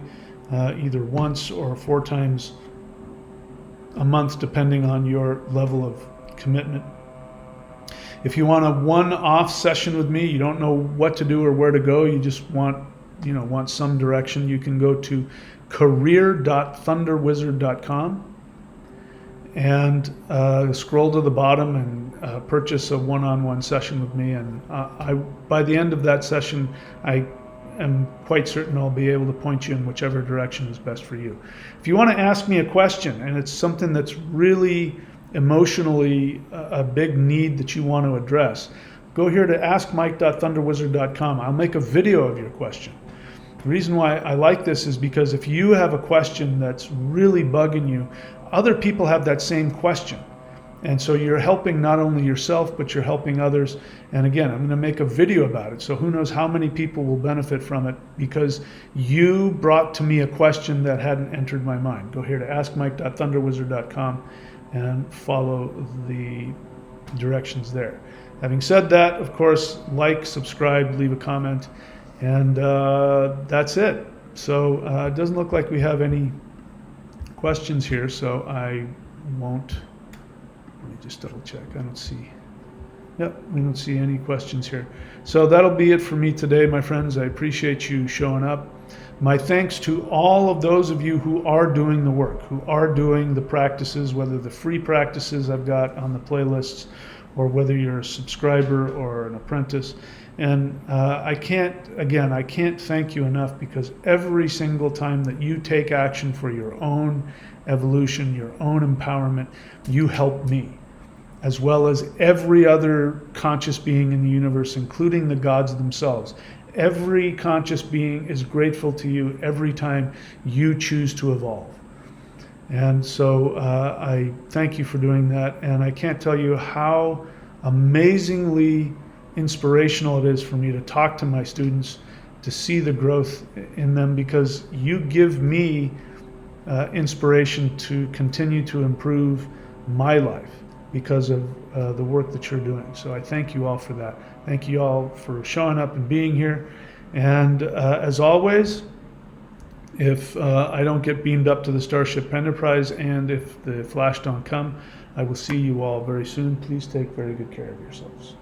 Speaker 1: either once or 4 times a month, depending on your level of commitment. If you want a one-off session with me, you don't know what to do or where to go, you just want some direction, you can go to career.thunderwizard.com and scroll to the bottom and purchase a one-on-one session with me. And by the end of that session, I am quite certain I'll be able to point you in whichever direction is best for you. If you want to ask me a question, and it's something that's really emotionally a big need that you want to address, go here to askmike.thunderwizard.com. I'll make a video of your question. The reason why I like this is because if you have a question that's really bugging you, other people have that same question. And so you're helping not only yourself, but you're helping others. And again, I'm going to make a video about it. So who knows how many people will benefit from it because you brought to me a question that hadn't entered my mind. Go here to askmike.thunderwizard.com and follow the directions there. Having said that, of course, like, subscribe, leave a comment, and that's it. So it doesn't look like we have any questions here, so I won't. Let me just double check. I don't see Yep, we don't see any questions here. So that'll be it for me today, my friends. I appreciate you showing up. My thanks to all of those of you who are doing the work, who are doing the practices, whether the free practices I've got on the playlists, or whether you're a subscriber or an apprentice. And I can't thank you enough, because every single time that you take action for your own evolution, your own empowerment, you help me, as well as every other conscious being in the universe, including the gods themselves. Every conscious being is grateful to you every time you choose to evolve. And so I thank you for doing that. And I can't tell you how amazingly inspirational it is for me to talk to my students, to see the growth in them, because you give me inspiration to continue to improve my life because of the work that you're doing. So I thank you all for that. Thank you all for showing up and being here. And as always, if I don't get beamed up to the Starship Enterprise, and if the flash don't come, I will see you all very soon. Please take very good care of yourselves.